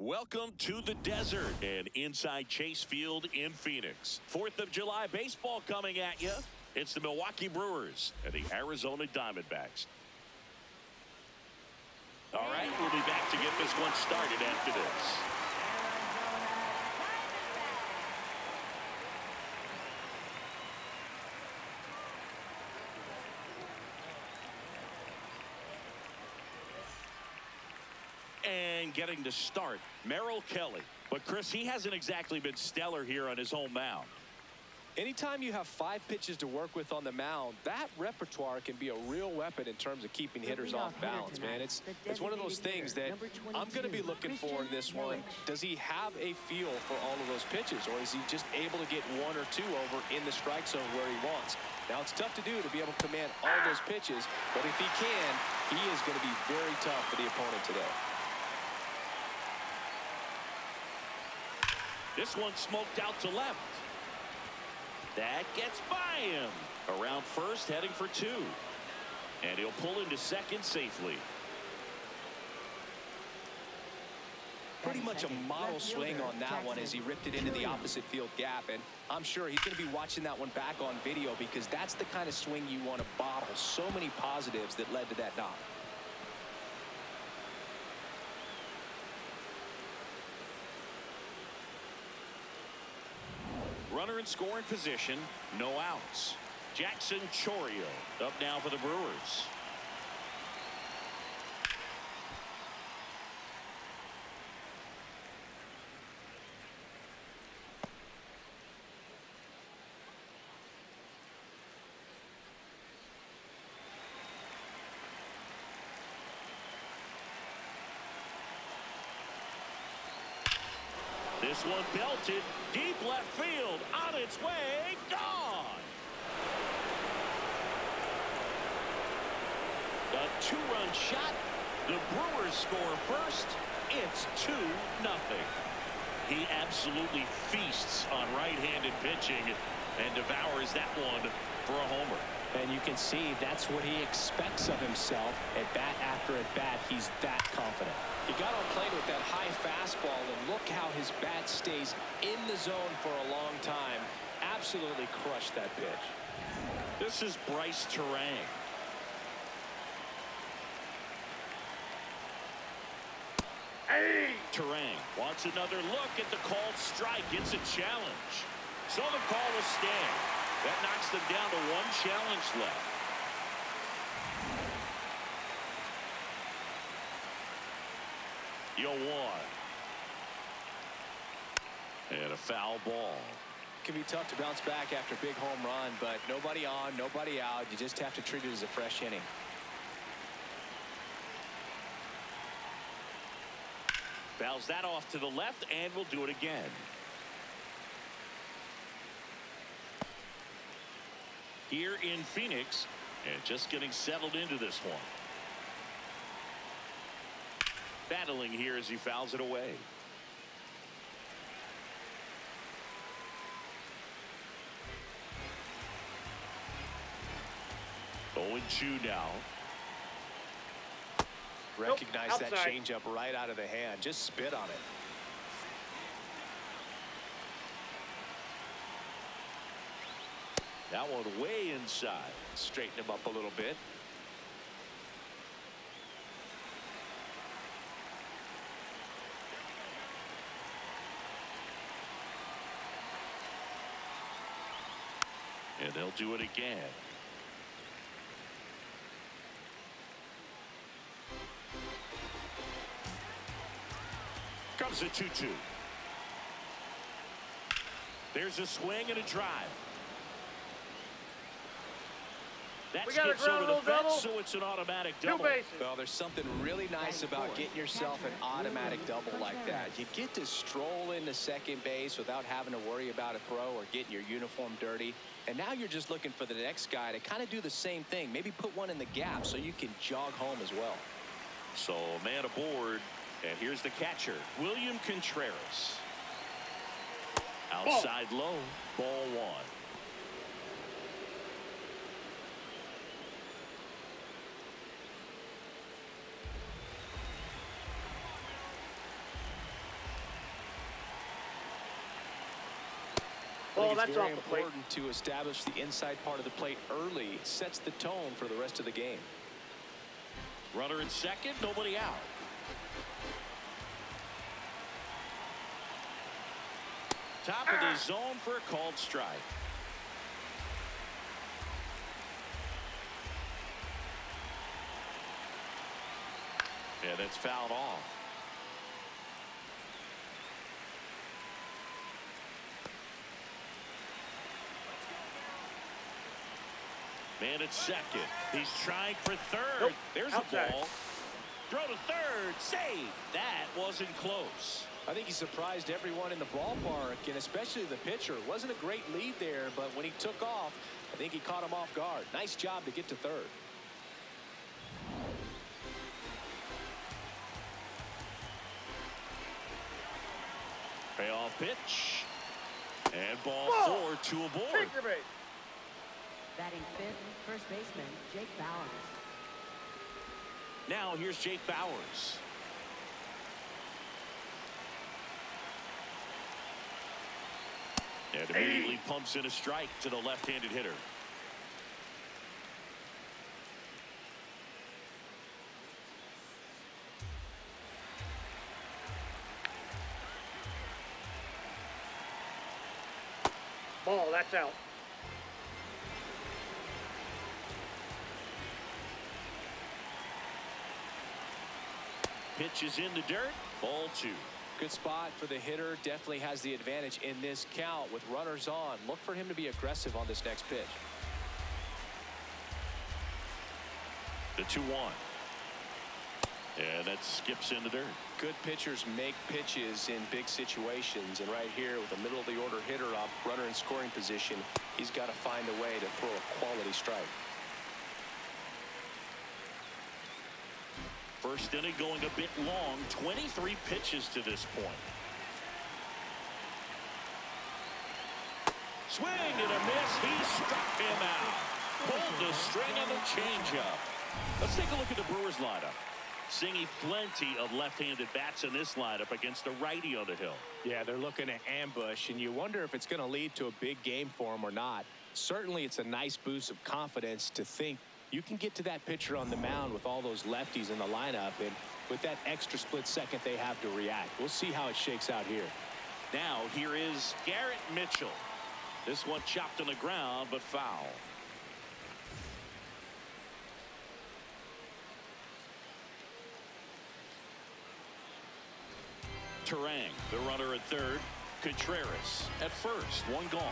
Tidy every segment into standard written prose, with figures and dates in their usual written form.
Welcome to the desert and inside Chase Field in Phoenix. 4th of July baseball coming at you. It's the Milwaukee Brewers and the Arizona Diamondbacks. All right, we'll be back to get this one started after this. And getting to start, Merrill Kelly. But, Chris, he hasn't exactly been stellar here on his home mound. Anytime you have 5 pitches to work with on the mound, that repertoire can be a real weapon in terms of keeping hitters off balance, man. It's one of those things that I'm going to be looking for in this one. Does he have a feel for all of those pitches, or is he just able to get 1 or 2 over in the strike zone where he wants? Now, it's tough to do to be able to command all those pitches, but if he can, he is going to be very tough for the opponent today. This one smoked out to left. That gets by him. Around first, heading for 2. And he'll pull into second safely. Pretty much a model swing on that one as he ripped it into the opposite field gap. And I'm sure he's going to be watching that one back on video because that's the kind of swing you want to bottle. So many positives that led to that knock. Runner in scoring position, no outs. Jackson Chourio up now for the Brewers. This one belted deep left field, on its way, gone. A 2-run shot. The Brewers score first. It's 2-0. He absolutely feasts on right-handed pitching and devours that one for a homer. And you can see that's what he expects of himself at bat after at bat. He's that confident. He got on plate with that high fastball, and look how his bat stays in the zone for a long time. Absolutely crushed that pitch. This is Bryce Terang. Hey! Terang wants another look at the called strike. It's a challenge. So the call will stand. That knocks them down to 1 challenge left. You'll want. And a foul ball. It can be tough to bounce back after a big home run, but nobody on, nobody out. You just have to treat it as a fresh inning. Fouls that off to the left, and we'll do it again. Here in Phoenix, and just getting settled into this one. Battling here as he fouls it away. Going 2 now. Recognize that changeup right out of the hand. Just spit on it. That one way inside. Straighten him up a little bit. And they'll do it again. Comes a 2-2. There's a swing and a drive. That skips over the fence, so it's an automatic double. Well, there's something really nice about getting yourself an automatic double like that. You get to stroll into second base without having to worry about a throw or getting your uniform dirty. And now you're just looking for the next guy to kind of do the same thing. Maybe put one in the gap so you can jog home as well. So a man aboard, and here's the catcher, William Contreras. Outside low, ball 1. Well, it's that's very off the plate. important to establish the inside part of the plate early. It sets the tone for the rest of the game. Runner at second, nobody out. Top of the zone for a called strike. Yeah, that's fouled off. Man at second. He's trying for third. Nope. There's Outside. the ball. Throw to third. Save. That wasn't close. I think he surprised everyone in the ballpark, and especially the pitcher. Wasn't a great lead there, but when he took off, I think he caught him off guard. Nice job to get to third. Payoff pitch. And ball 4, 2 aboard. Take your base. Batting fifth, first baseman Jake Bowers. Now here's Jake Bowers. And immediately pumps in a strike to the left-handed hitter. Ball, that's out. Pitch is in the dirt. Ball 2. Good spot for the hitter. Definitely has the advantage in this count with runners on. Look for him to be aggressive on this next pitch. The 2-1. And that skips in the dirt. Good pitchers make pitches in big situations, and right here with a middle of the order hitter up, runner in scoring position, he's got to find a way to throw a quality strike. First inning going a bit long. 23 pitches to this point. Swing and a miss. He struck him out. Pulled the string on the changeup. Let's take a look at the Brewers lineup. Seeing plenty of left-handed bats in this lineup against the righty on the hill. Yeah, they're looking to ambush, and you wonder if it's going to lead to a big game for him or not. Certainly, it's a nice boost of confidence to think you can get to that pitcher on the mound with all those lefties in the lineup, and with that extra split second they have to react. We'll see how it shakes out here. Now, here is Garrett Mitchell. This one chopped on the ground, but foul. Turang, the runner at third. Contreras at first. One gone.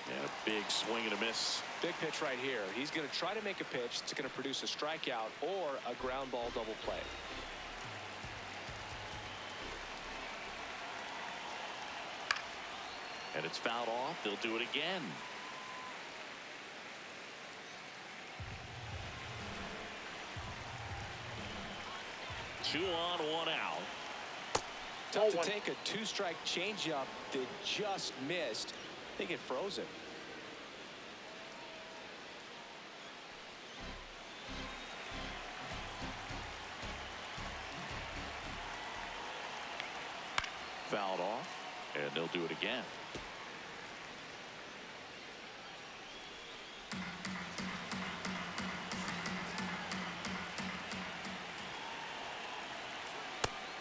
And a big swing and a miss. Big pitch right here. He's going to try to make a pitch that's going to produce a strikeout or a ground ball double play. And it's fouled off. They'll do it again. Two on, one out. Tough to take a two-strike changeup that just missed. I think it froze him. Fouled off, and they'll do it again.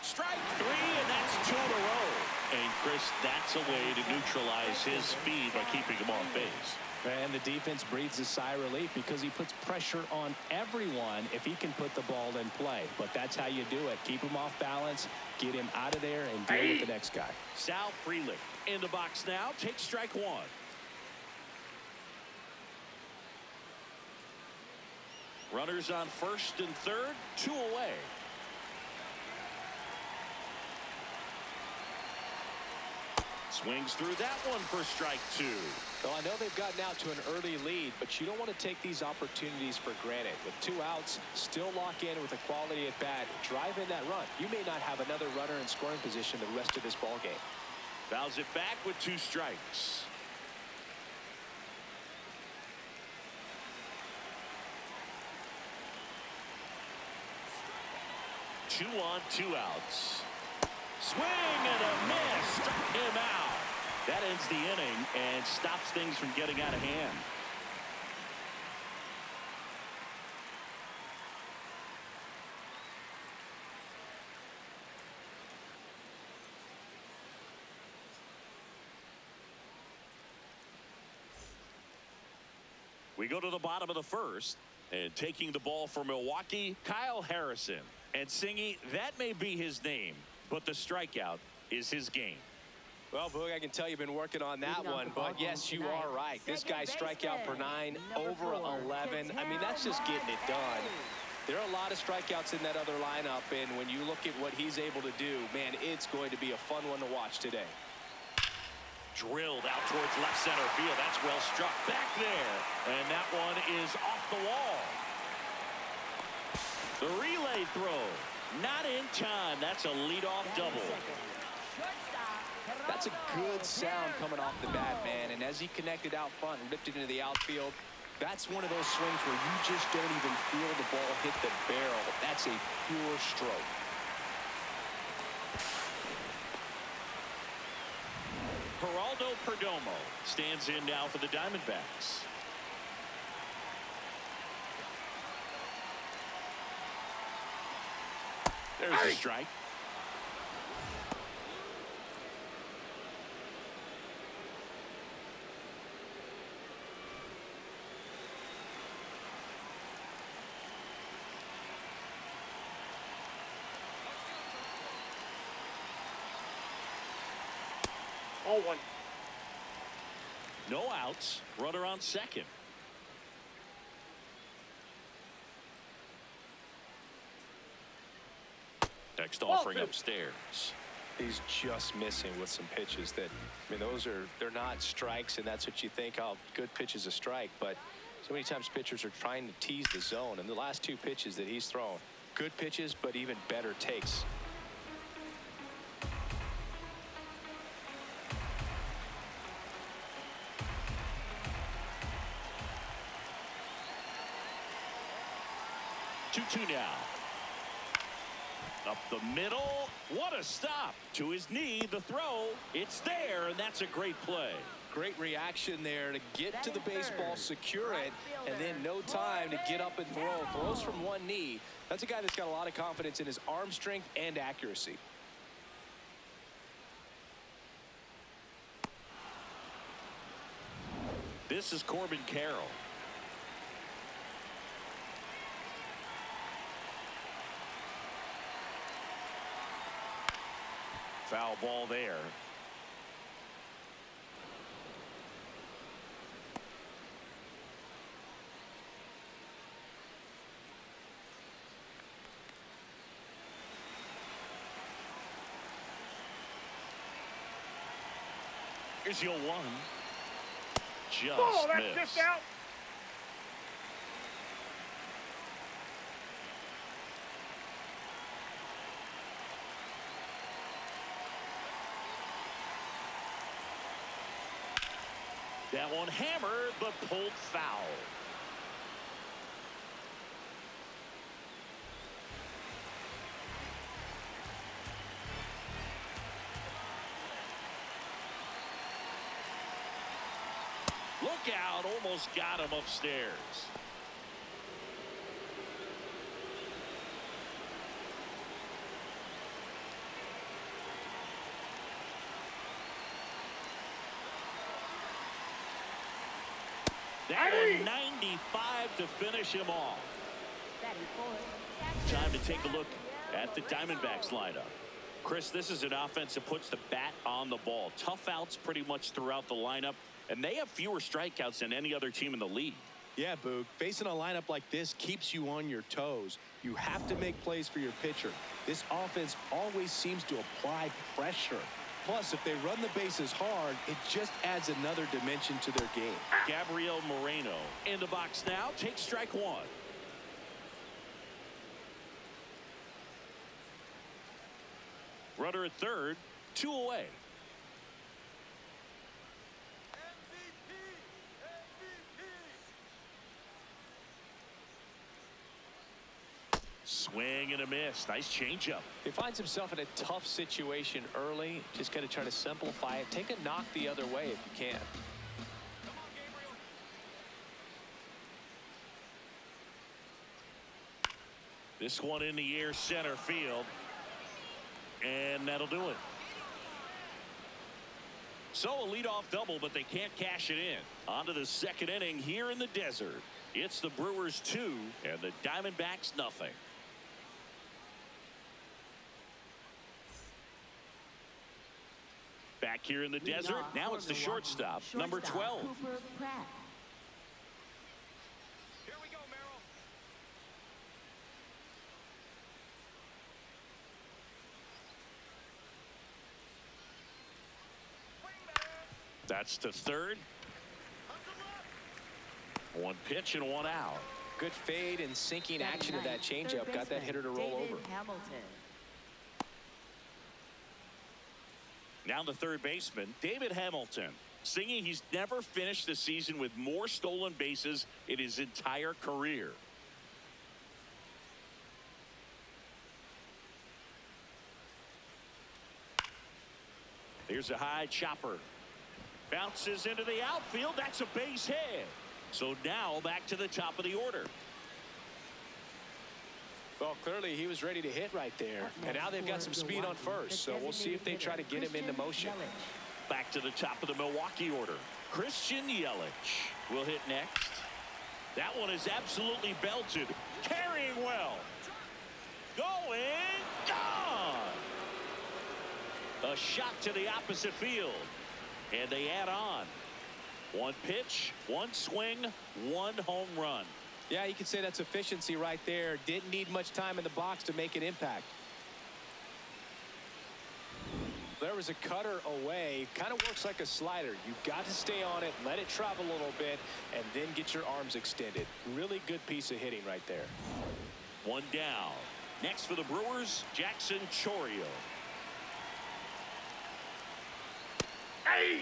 Strike 3, and that's 2 in a row. And Chris, that's a way to neutralize his speed by keeping him off base. And the defense breathes a sigh of relief because he puts pressure on everyone if he can put the ball in play. But that's how you do it. Keep him off balance, get him out of there, and deal with the next guy. Sal Frelick in the box now. Takes strike 1. Runners on first and third, 2 away. Swings through that one for strike 2. Well, I know they've gotten out to an early lead, but you don't want to take these opportunities for granted. With 2 outs, still lock in with a quality at bat. Drive in that run. You may not have another runner in scoring position the rest of this ball game. Fouls it back with 2 strikes. Two on, 2 outs. Swing and a miss. ends the inning and stops things from getting out of hand. We go to the bottom of the first, and taking the ball for Milwaukee, Kyle Harrison. And Singy, that may be his name, but the strikeout is his game. Well, Boog, I can tell you've been working on that one, but yes, you are right. This guy's strikeout per 9, over 11. I mean, that's just getting it done. There are a lot of strikeouts in that other lineup, and when you look at what he's able to do, man, it's going to be a fun one to watch today. Drilled out towards left center field. That's well struck back there. And that one is off the wall. The relay throw. Not in time. That's a leadoff double. That's a good sound coming off the bat, man. And as he connected out front and ripped it into the outfield, that's one of those swings where you just don't even feel the ball hit the barrel. That's a pure stroke. Geraldo Perdomo stands in now for the Diamondbacks. There's a strike. Oh, one. No outs. Runner on second. Next offering upstairs. He's just missing with some pitches that, I mean, they're not strikes, and that's what you think, oh, good pitch is a strike. But so many times pitchers are trying to tease the zone, and the last 2 pitches that he's thrown, good pitches, but even better takes. Two now. Up the middle. What a stop. To his knee, the throw. It's there, and that's a great play. Great reaction there to get to the baseball, secure it, and then no time to get up and throw. Throws from one knee. That's a guy that's got a lot of confidence in his arm strength and accuracy. This is Corbin Carroll. Foul ball there. Here's your one. Just that's missed. just out. That one hammered, but pulled foul. Look out, almost got him upstairs. That one 95 to finish him off. Time to take a look at the Diamondbacks lineup. Chris, this is an offense that puts the bat on the ball. Tough outs pretty much throughout the lineup, and they have fewer strikeouts than any other team in the league. Yeah, Boog, facing a lineup like this keeps you on your toes. You have to make plays for your pitcher. This offense always seems to apply pressure. Plus, if they run the bases hard, it just adds another dimension to their game. Gabriel Moreno in the box now. Takes strike one. Runner at third. 2 away. Swing and a miss. Nice changeup. He finds himself in a tough situation early. Just got to try to simplify it. Take a knock the other way if you can. This one in the air center field. And that'll do it. So a leadoff double, but they can't cash it in. On to the second inning here in the desert. It's the Brewers 2 and the Diamondbacks nothing. Back here in the desert. Now it's the shortstop, number 12. Cooper Pratt. Here we go, Merrill. That's the third. One pitch and one out. Good fade and sinking action of that changeup. Got that hitter to roll over. Hamilton. Now the third baseman, David Hamilton, singing he's never finished the season with more stolen bases in his entire career. Here's a high chopper. Bounces into the outfield. That's a base hit. So now back to the top of the order. Well, clearly he was ready to hit right there. And now they've got some speed on first. So we'll see if they try to get him into motion. Back to the top of the Milwaukee order. Christian Yelich will hit next. That one is absolutely belted. Carrying well. Going. Gone. A shot to the opposite field. And they add on. One pitch, one swing, one home run. Yeah, you could say that's efficiency right there. Didn't need much time in the box to make an impact. There was a cutter away. Kind of works like a slider. You've got to stay on it, let it travel a little bit, and then get your arms extended. Really good piece of hitting right there. One down. Next for the Brewers, Jackson Chourio. Hey!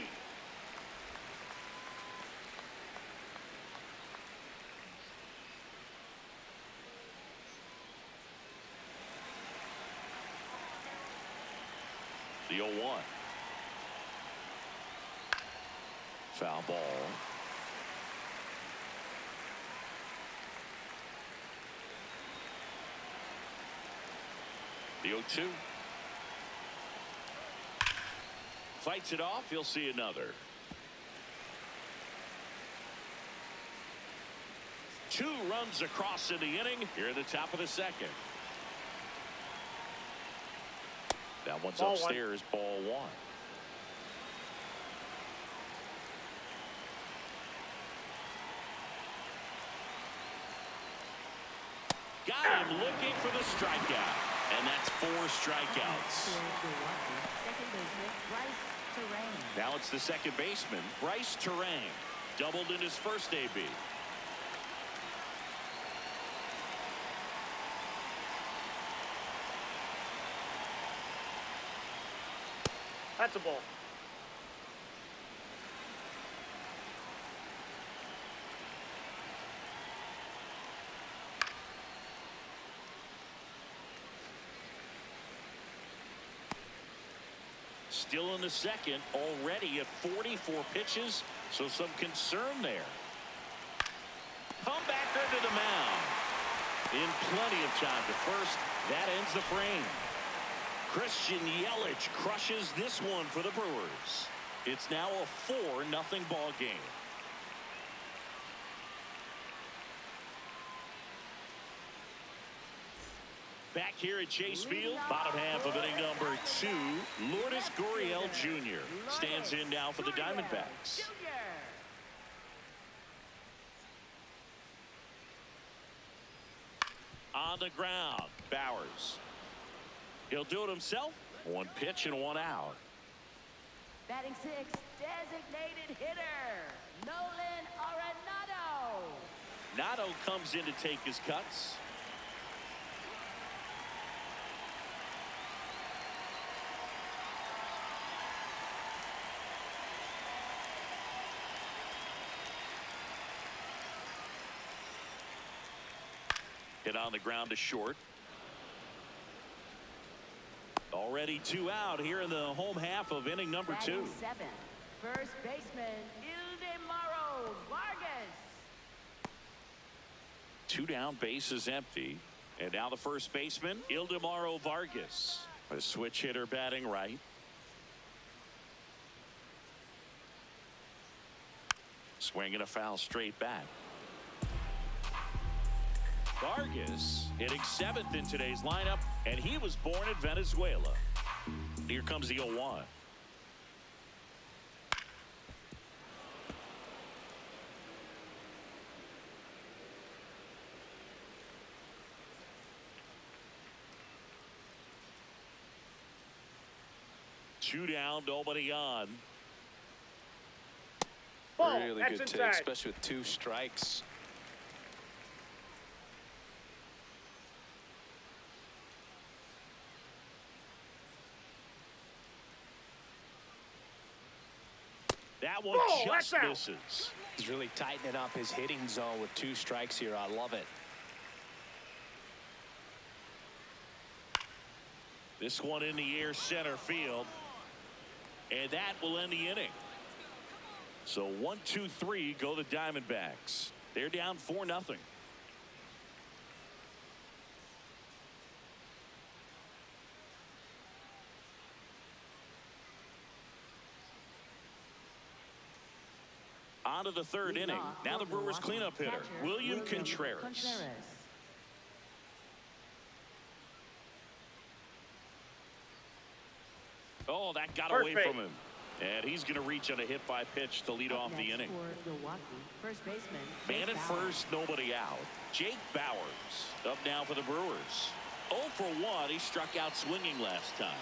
The 0-1. Foul ball. The 0-2. Fights it off. He'll see another. 2 runs across in the inning. Here at the top of the second. That one's Ball upstairs. One. Ball 1. Got him looking for the strikeout. And that's 4 strikeouts. Second baseman, Bryce Terang. Now it's the second baseman, Bryce Terang. Doubled in his first AB. That's a ball. Still in the second, already at 44 pitches, so some concern there. Comebacker to the mound. In plenty of time to first. That ends the frame. Christian Yelich crushes this one for the Brewers. It's now a 4-0 ball game. Back here at Chase Field, bottom half of inning number 2, Lourdes Gurriel Jr. stands in now for the Diamondbacks. On the ground, Bowers. He'll do it himself. 1 pitch and 1 out. Batting 6, designated hitter, Nolan Arenado. Nato comes in to take his cuts. Hit on the ground to short. Already 2 out here in the home half of inning number 2. Batting seventh, first baseman Ildemaro Vargas. 2 down, bases empty. And now the first baseman, Ildemaro Vargas. A switch hitter batting right. Swinging a foul straight back. Vargas hitting 7th in today's lineup, and he was born in Venezuela. Here comes the 0-1. Two down, nobody on. Ball. Really That's good take, inside. especially with 2 strikes. That one Ball, just that's out. misses. He's really tightening up his hitting zone with 2 strikes here. I love it. This one in the air, center field. And that will end the inning. So 1, 2, 3 go the Diamondbacks. They're down 4-0. On to the 3rd inning. Now the Brewers cleanup hitter, William Contreras. Oh, that got away from him. And he's going to reach on a hit by pitch to lead off the inning. For Milwaukee, first baseman. Man Jake at Bauer. first, nobody out. Jake Bowers up now for the Brewers. 0 for 1. He struck out swinging last time.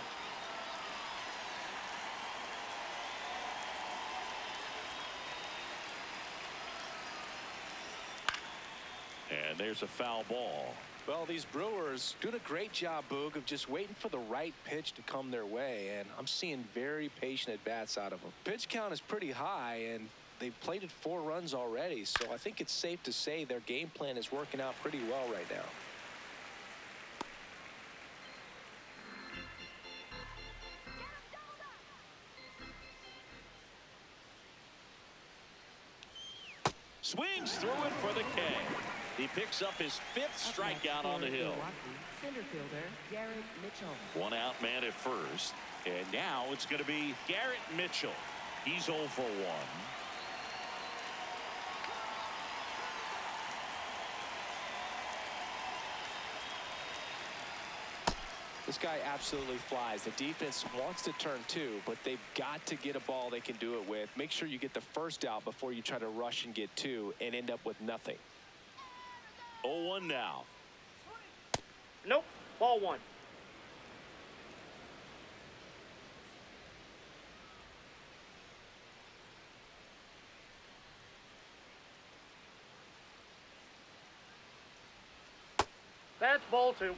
And there's a foul ball. Well, these Brewers doing a great job, Boog, of just waiting for the right pitch to come their way, and I'm seeing very patient at-bats out of them. Pitch count is pretty high, and they've plated 4 runs already, so I think it's safe to say their game plan is working out pretty well right now. Swings through it for the K. He picks up his 5th strikeout on the hill. Milwaukee, center fielder Garrett Mitchell. 1 out man at first. And now it's going to be Garrett Mitchell. He's 0 for 1. This guy absolutely flies. The defense wants to turn 2, but they've got to get a ball they can do it with. Make sure you get the first out before you try to rush and get 2 and end up with nothing. 0-1 now. Nope. Ball 1. That's ball 2.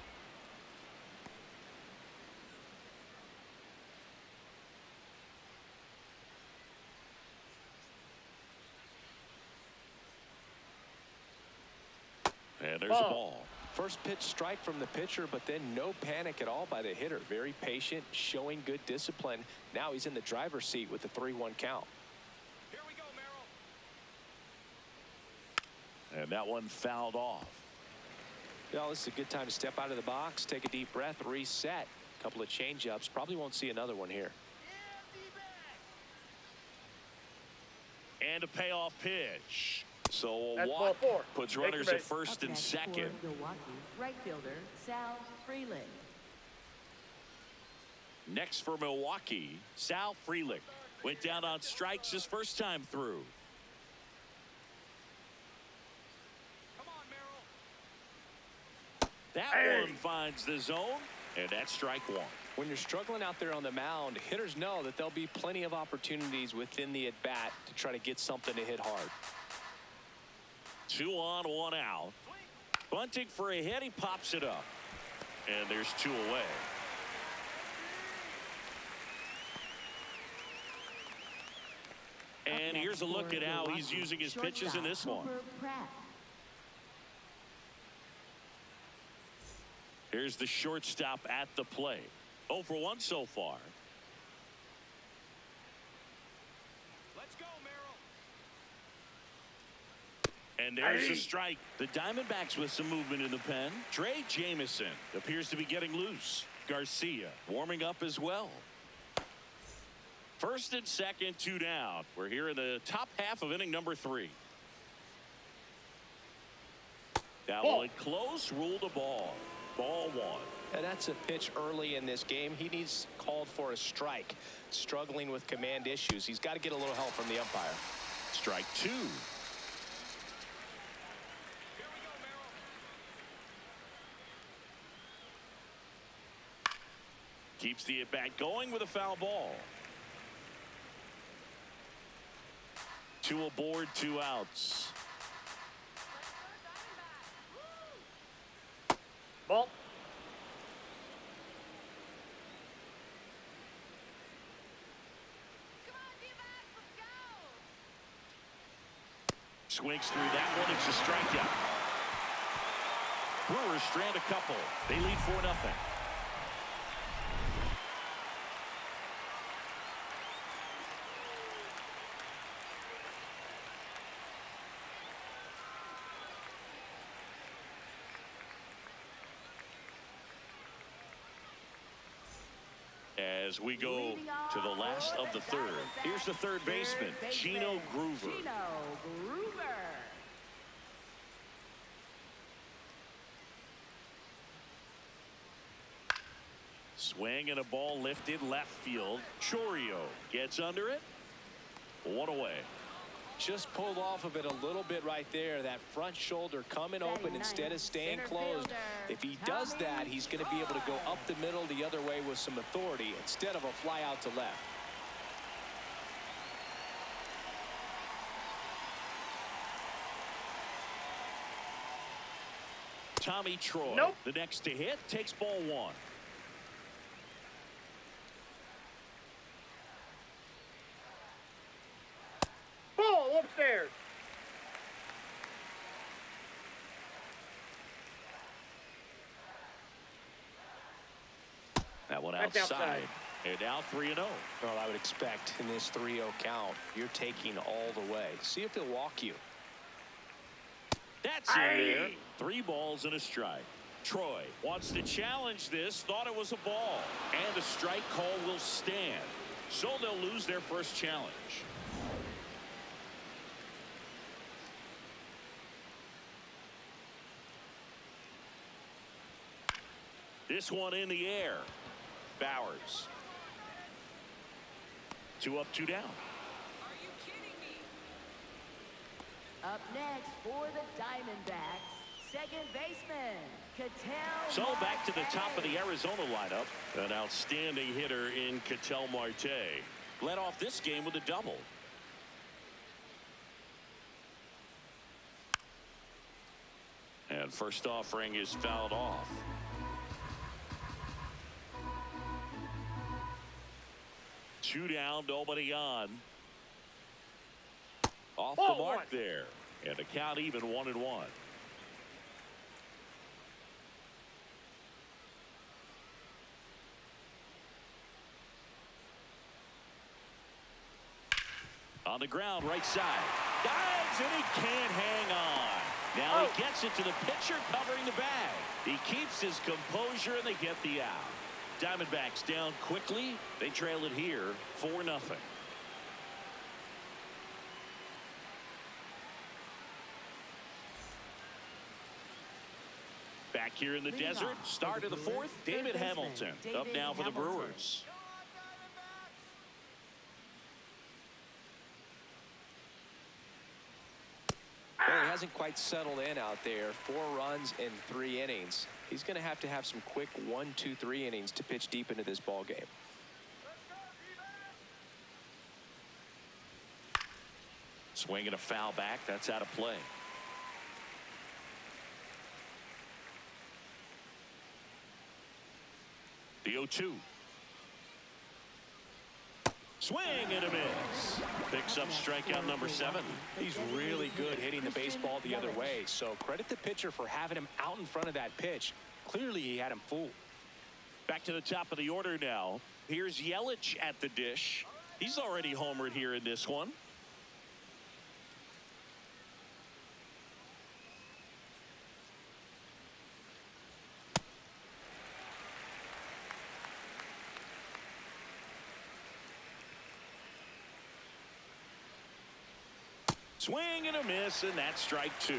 And there's a ball. First pitch strike from the pitcher, but then no panic at all by the hitter. Very patient, showing good discipline. Now he's in the driver's seat with the 3-1 count. Here we go, Merrill. And that one fouled off. Well, this is a good time to step out of the box, take a deep breath, reset. A couple of change-ups. Probably won't see another one here. And a payoff pitch. So a That's walk ball 4. puts Take runners your at base. first Up and next second. for Milwaukee, right fielder Sal Freeland. Next for Milwaukee, Sal Frelick went down on strikes his first time through. Come on, Merrill. That one finds the zone, and that's strike 1. When you're struggling out there on the mound, hitters know that there'll be plenty of opportunities within the at-bat to try to get something to hit hard. 2 on, 1 out. Bunting for a hit, he pops it up. And there's 2 away. And here's a look at how he's using his pitches in this one. Cooper Pratt. Here's the shortstop at the plate. 0 for 1 so far. Let's go, Merrill. And there's a strike. The Diamondbacks with some movement in the pen. Trey Jamison appears to be getting loose. Garcia warming up as well. First and second, 2 down. We're here in the top half of inning number 3. That one close, ruled a ball. Ball 1. And that's a pitch early in this game. He needs called for a strike. Struggling with command issues. He's got to get a little help from the umpire. Strike 2. Keeps the at-bat going with a foul ball. 2 aboard, 2 outs. Ball. Swings through that one. It's a strikeout. Brewers strand a couple. They lead 4-0. As we go to the last of the third. Here's the third baseman, Gino Groover. Swing and a ball lifted left field. Chorio gets under it. 1 away. Just pulled off of it a little bit right there. That front shoulder coming open instead of staying closed. If he does that, he's going to be able to go up the middle the other way with some authority instead of a fly out to left. Tommy Troy, the next to hit, takes ball 1. Ball upstairs. That one That's outside. And now 3-0. Well, I would expect in this 3-0 count, you're taking all the way. See if he'll walk you. That's in there. 3 balls and a strike. Troy wants to challenge this. Thought it was a ball. And the strike call will stand. So they'll lose their first challenge. This one in the air. Bowers. 2 up, 2 down. Up next for the Diamondbacks, second baseman, Ketel So back to the Marte. top of the Arizona lineup. An outstanding hitter in Ketel Marte. Led off this game with a double. And first offering is fouled off. Two down, nobody on. Off the mark there. And a count even 1-1. On the ground, right side. Dives, and he can't hang on. Now he gets it to the pitcher covering the bag. He keeps his composure, and they get the out. Diamondbacks down quickly. They trail it here 4-0. Back here in the desert, start of the fourth. David Hamilton up now for the Brewers. Well, he hasn't quite settled in out there. 4 runs in 3 innings. He's going to have some quick 1, 2, 3 innings to pitch deep into this ball game. Swinging a foul back. That's out of play. The 0-2. Swing and a miss. Picks up strikeout number 7. He's really good hitting the baseball the other way. So credit the pitcher for having him out in front of that pitch. Clearly he had him fooled. Back to the top of the order now. Here's Yelich at the dish. He's already homered here in this one. Swing and a miss, and that's strike two.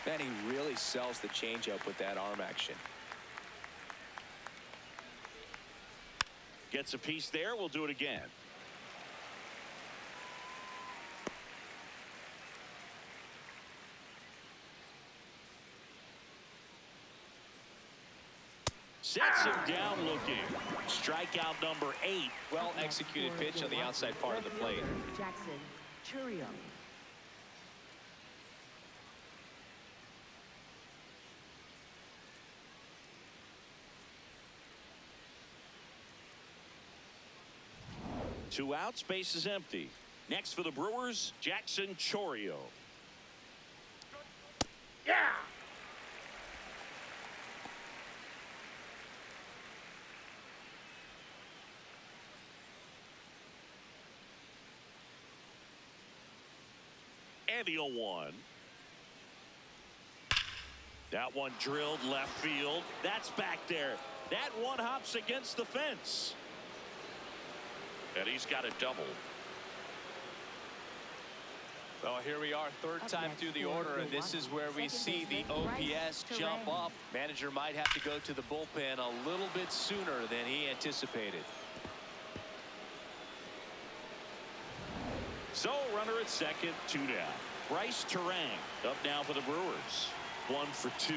Man, he really sells the changeup with that arm action. Gets a piece there. We'll do it again. Sets him down looking. Strikeout number 8. Well executed pitch on the outside part of the plate. Jackson Chourio. Two outs, base is empty. Next for the Brewers, Jackson Chourio. Yeah. And the 0-1. That one drilled left field. That's back there. That one hops against the fence. And he's got a double. Well, here we are, third time through the order, and this is where we see the OPS jump up. Manager might have to go to the bullpen a little bit sooner than he anticipated. So, runner at second, 2 down. Bryce Terang up now for the Brewers. 1 for 2.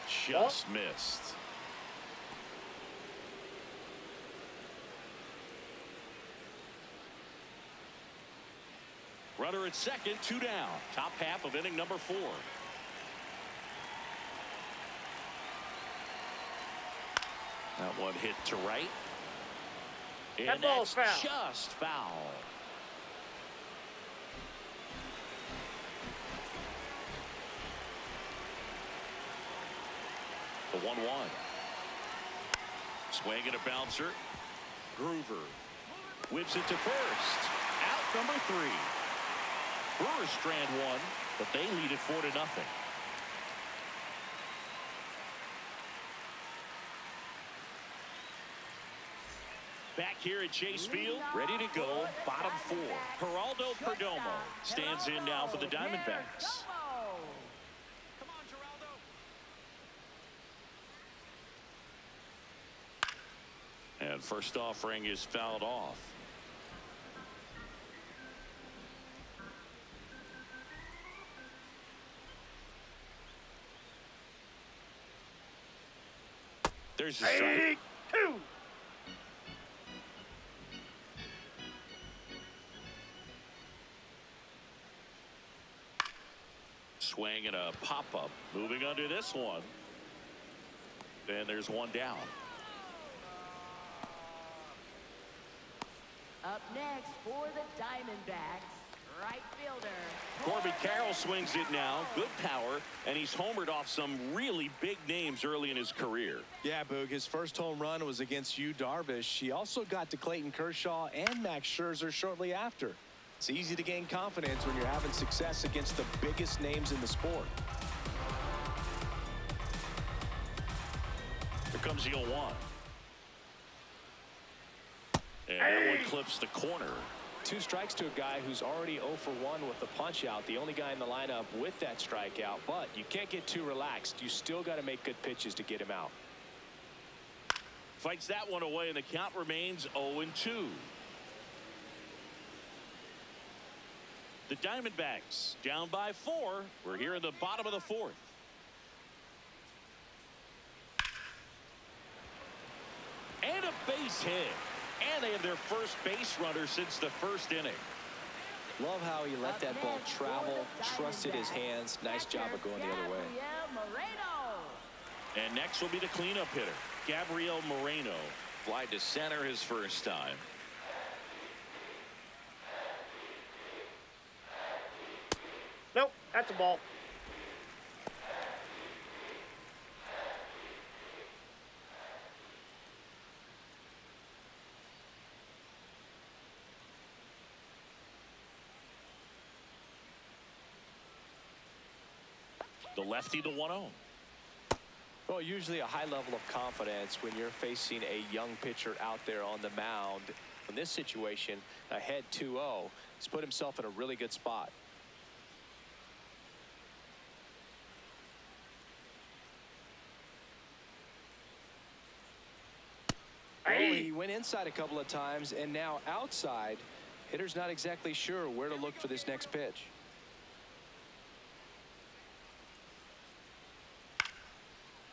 Just missed. Runner at second, 2 down. Top half of inning number 4. That one hit to right. And That ball's that's foul. just foul. The 1-1. Swing and a bouncer. Groover whips it to first. Out number 3. Brewers strand 1, but they lead it 4-0. Back here at Chase Field, ready to go, bottom 4. Geraldo Perdomo stands in now for the Diamondbacks. And first offering is fouled off. There's a strike. 2. Swing and a pop-up. Moving under this one. And there's 1 down. Up next for the Diamondbacks, right fielder Corbin Carroll swings it now. Good power, and he's homered off some really big names early in his career. Yeah, Boog, his first home run was against Yu Darvish. He also got to Clayton Kershaw and Max Scherzer shortly after. It's easy to gain confidence when you're having success against the biggest names in the sport. Here comes the 0-1. And that one clips the corner. 2 strikes to a guy who's already 0 for 1 with the punch out. The only guy in the lineup with that strikeout, but you can't get too relaxed. You still got to make good pitches to get him out. Fights that one away, and the count remains 0-2. The Diamondbacks down by 4. We're here in the bottom of the 4th. And a base hit. And they have their first base runner since the first inning. Love how he let that ball travel, trusted his hands. Nice job of going the other way. And next will be the cleanup hitter, Gabriel Moreno. Fly to center his first time. Nope, that's a ball. The lefty, the 1-0. Well, usually a high level of confidence when you're facing a young pitcher out there on the mound. In this situation, ahead 2-0, he's put himself in a really good spot. Well, he went inside a couple of times, and now outside. Hitter's not exactly sure where to look for this next pitch.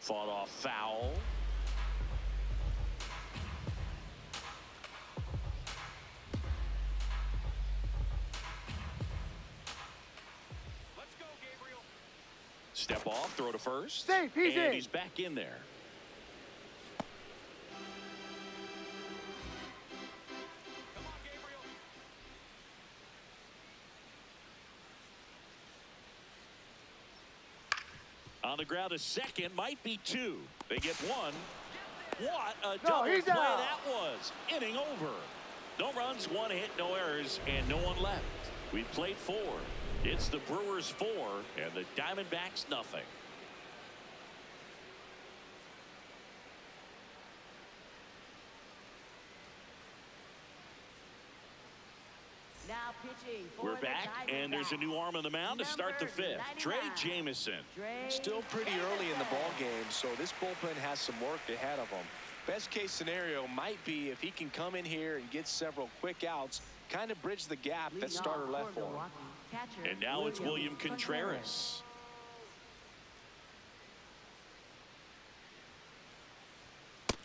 Fought off foul. Let's go, Gabriel. Step off, throw to first. Safe, and he's back in there. Come on, Gabriel. On the ground, a second, might be two. They get one. What a double play that was. Inning over. No runs, one hit, no errors, and no one left. We've played 4. It's the Brewers 4 and the Diamondbacks nothing. Now pitching for We're back, and there's a new arm on the mound to start the 5th. Trey Jamison. Still pretty early in the ball game, so this bullpen has some work ahead of them. Best case scenario might be if he can come in here and get several quick outs, kind of bridge the gap that starter left for him. And now it's William Contreras.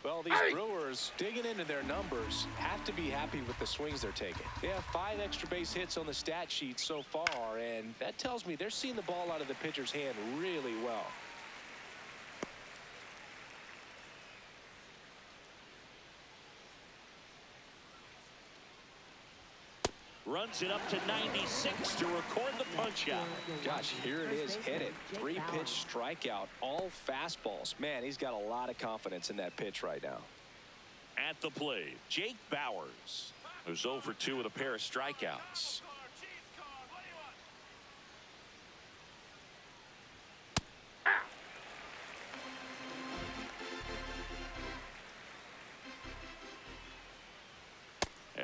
Well, these Brewers, digging into their numbers, have to be happy with the swings they're taking. They have 5 extra base hits on the stat sheet so far, and that tells me they're seeing the ball out of the pitcher's hand really well. Runs it up to 96 to record the punch out. Gosh, here it is, hit it. 3-pitch strikeout, all fastballs. Man, he's got a lot of confidence in that pitch right now. At the plate, Jake Bauers, who's 0 for 2 with a pair of strikeouts.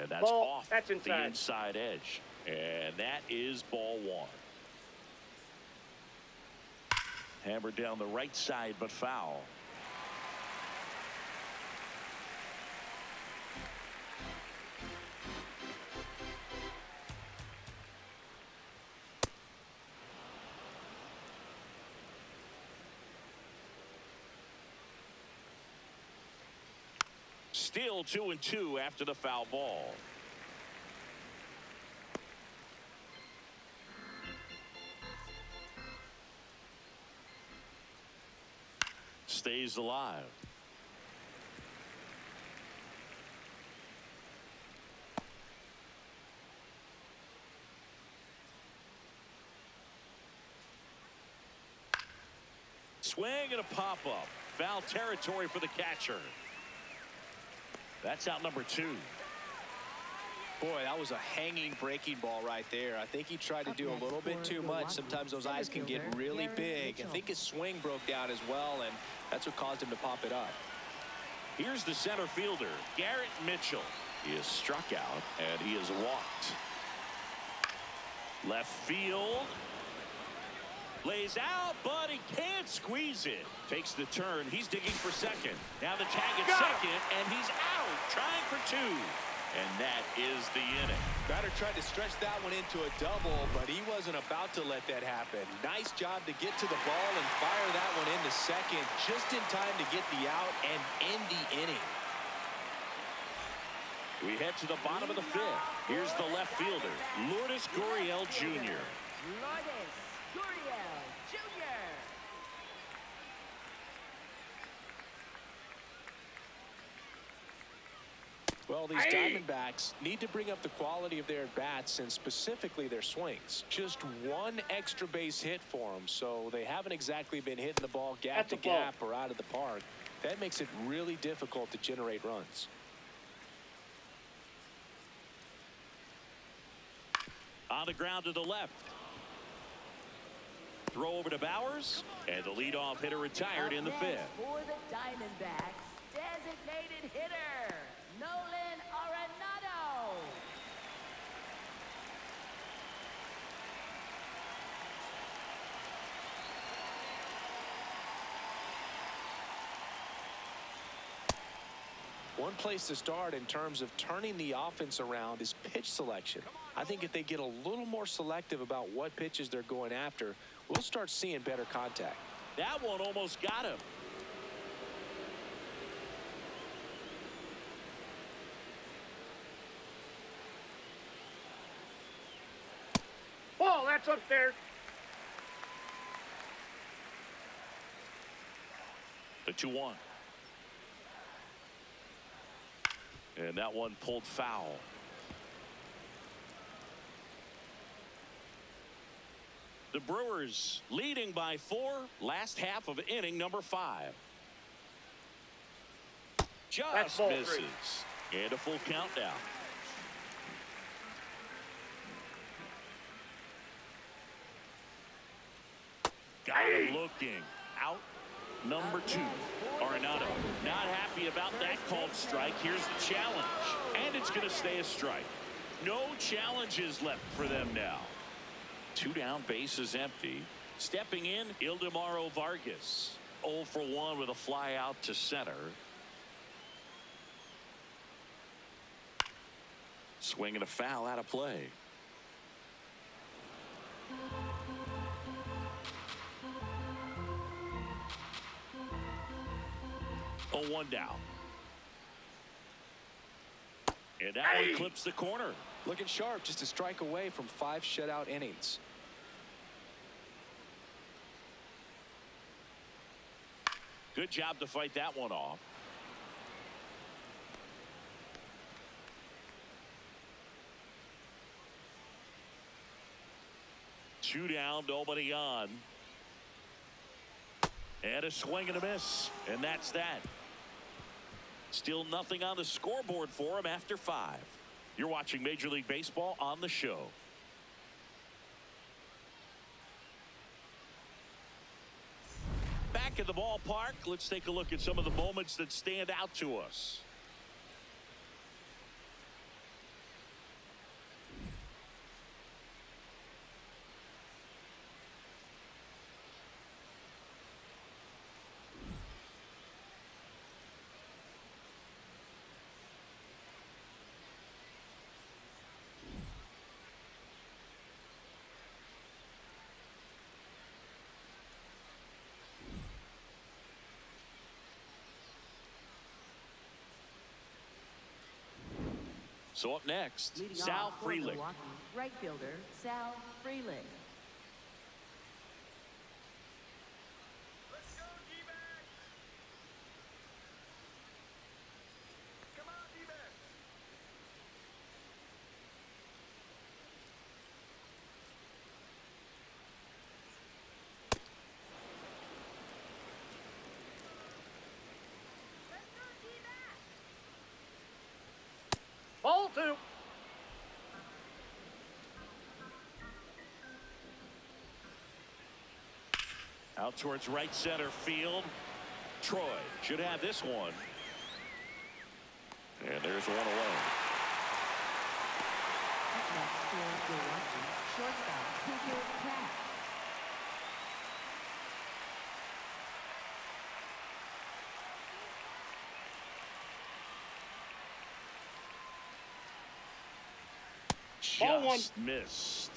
And that's off the inside edge. And that is ball 1. Hammered down the right side, but foul. Still 2-2 after the foul ball. Stays alive. Swing and a pop-up. Foul territory for the catcher. That's out number 2. Boy, that was a hanging breaking ball right there. I think he tried to do a little bit too much. Sometimes those eyes can get really big. I think his swing broke down as well, and that's what caused him to pop it up. Here's the center fielder, Garrett Mitchell. He is struck out, and he is walked. Left field. Lays out, but he can't squeeze it. Takes the turn. He's digging for second. Now the tag at second, and he's out, trying for 2. And that is the inning. Batter tried to stretch that one into a double, but he wasn't about to let that happen. Nice job to get to the ball and fire that one into second just in time to get the out and end the inning. We head to the bottom of the 5th. Here's the left fielder, Lourdes Gurriel Jr. Lourdes Gurriel Jr. Well, these Diamondbacks need to bring up the quality of their at-bats and specifically their swings. Just 1 extra base hit for them, so they haven't exactly been hitting the ball gap to gap or out of the park. That makes it really difficult to generate runs. On the ground to the left. throw over to Bowers, and the leadoff hitter retired in the fifth. For the Diamondbacks, designated hitter, Nolan Arenado. One place to start in terms of turning the offense around is pitch selection. I think if they get a little more selective about what pitches they're going after, we'll start seeing better contact. That one almost got him. Ball, that's up there. The 2-1. And that one pulled foul. The Brewers leading by 4, last half of inning number 5. Just misses. And a full count now. Got him looking. Out number 2. Arenado not happy about that called strike. Here's the challenge. And it's going to stay a strike. No challenges left for them now. 2 down, bases empty. Stepping in, Ildemaro Vargas. 0 for 1 with a fly out to center. Swing and a foul out of play. 0-1 down. And that one clips the corner. Looking sharp, just a strike away from 5 shutout innings. Good job to fight that one off. Two down, nobody on. And a swing and a miss. And that's that. Still nothing on the scoreboard for him after 5. You're watching Major League Baseball on the show. Back at the ballpark, let's take a look at some of the moments that stand out to us. So up next, Leading Sal off for Frelick. Milwaukee, right fielder Sal Frelick. Let's go, D-backs. Come on, D-backs. Ball 2. Out towards right center field. Troy should have this one. And there's one away. Up next for Milwaukee, shortstop Tinker Pratt. Ball 1. Just missed.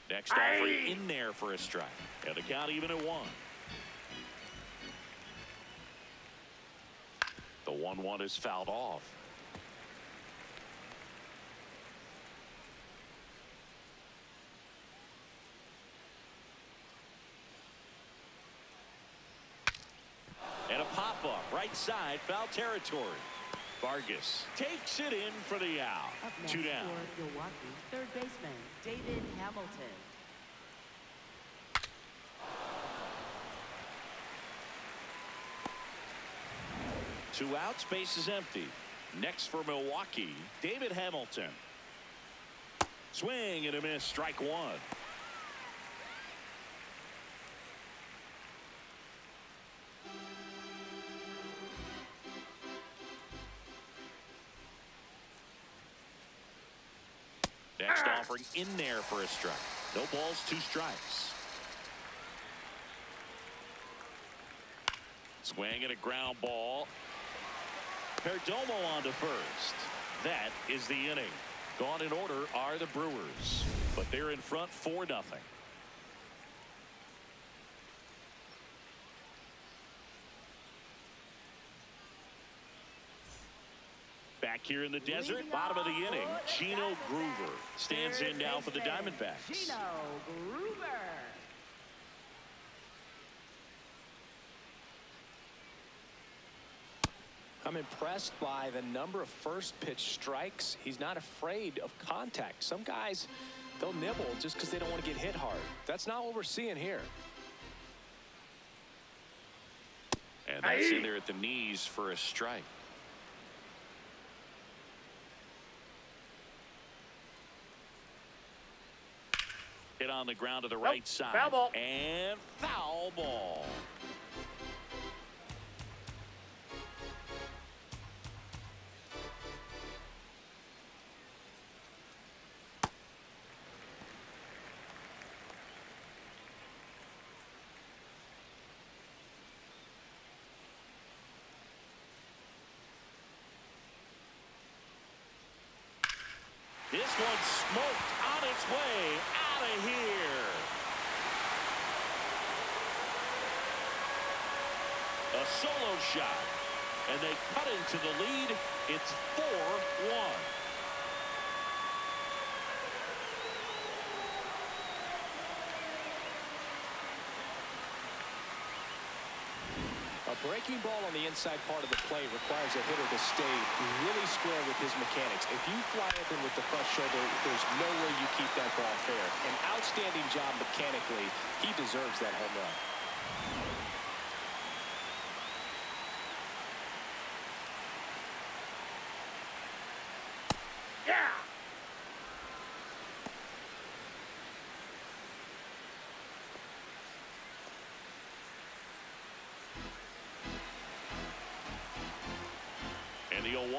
Next offer in there for a strike. And the count even at 1. The 1-1 is fouled off. And a pop-up right side, foul territory. Vargas takes it in for the out. Up next 2 down. for Milwaukee, third baseman David Hamilton. 2 outs, base is empty. Next for Milwaukee, David Hamilton. Swing and a miss, strike 1. Next offering in there for a strike. No balls, 2 strikes. Swing and a ground ball. Perdomo on to first. That is the inning. Gone in order are the Brewers, but they're in front 4-0. Back here in the desert, bottom of the inning, Gino Groover stands in now for the Diamondbacks. Gino Groover. I'm impressed by the number of first pitch strikes. He's not afraid of contact. Some guys, they'll nibble just because they don't want to get hit hard. That's not what we're seeing here. And that's in there at the knees for a strike. Hit on the ground to the right side. Foul ball. And foul ball. This one's smoked on its way out of here. A solo shot, and they cut into the lead. It's 4-1. A breaking ball on the inside part of the plate requires a hitter to stay really square with his mechanics. If you fly up in with the front shoulder, there's no way you keep that ball fair. An outstanding job mechanically. He deserves that home run. Yeah. And the 0-1.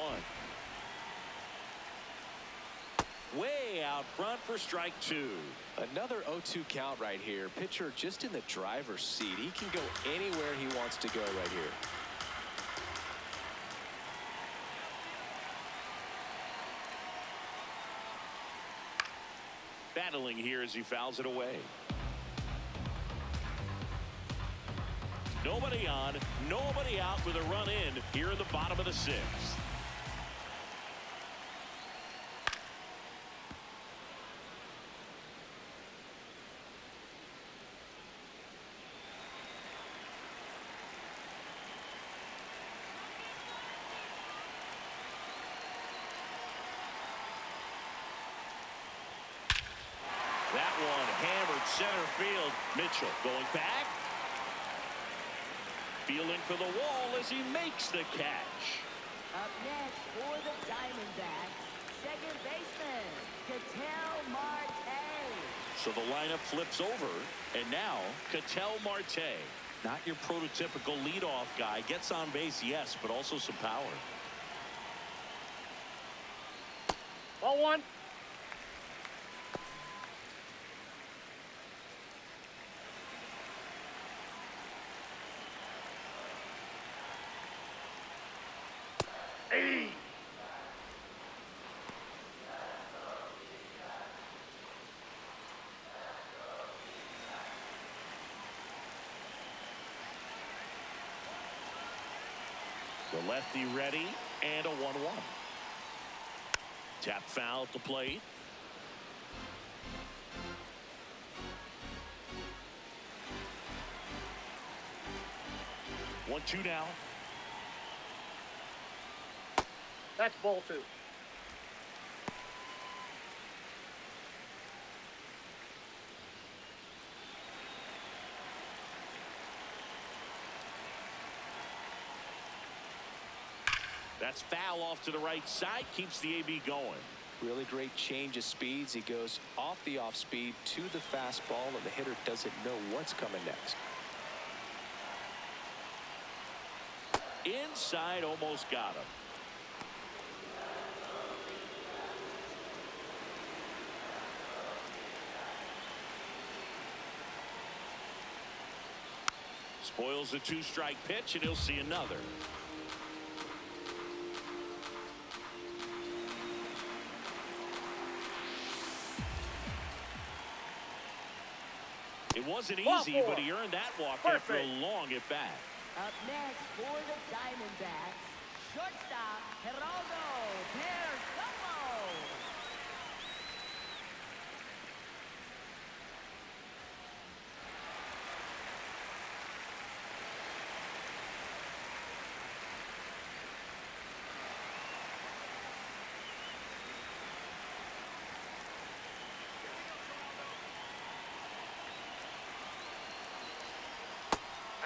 Way out front for strike 2. Another 0-2 count right here. Pitcher just in the driver's seat. He can go anywhere he wants to go right here. Battling here as he fouls it away. Nobody on, nobody out with a run in here in the bottom of the 6th. That one hammered center field. Mitchell going back. Feeling for the wall as he makes the catch. Up next for the Diamondbacks, second baseman, Ketel Marte. So the lineup flips over, and now Ketel Marte. Not your prototypical leadoff guy. Gets on base, yes, but also some power. Ball 1. Hey. The lefty ready, and a 1-1. Tap foul at the plate. One, 2 now. That's ball 2. That's foul off to the right side. Keeps the AB going. Really great change of speeds. He goes off the off speed to the fastball, and the hitter doesn't know what's coming next. Inside, almost got him. Spoils the 2-strike pitch, and he'll see another. It wasn't easy, but he earned that walk after a long at bat. Up next for the Diamondbacks, shortstop Geraldo Perdomo.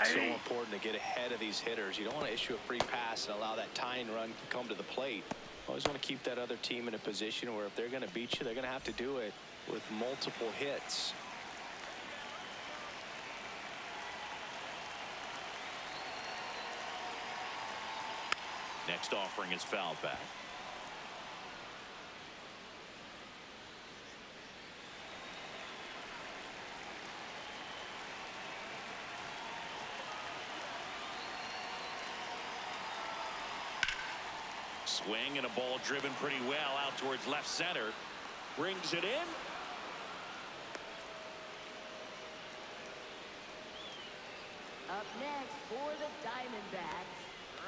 So important to get ahead of these hitters. You don't want to issue a free pass and allow that tying run to come to the plate. Always want to keep that other team in a position where if they're going to beat you, they're going to have to do it with multiple hits. Next offering is fouled back. Swing and a ball driven pretty well out towards left center. Brings it in. Up next for the Diamondbacks,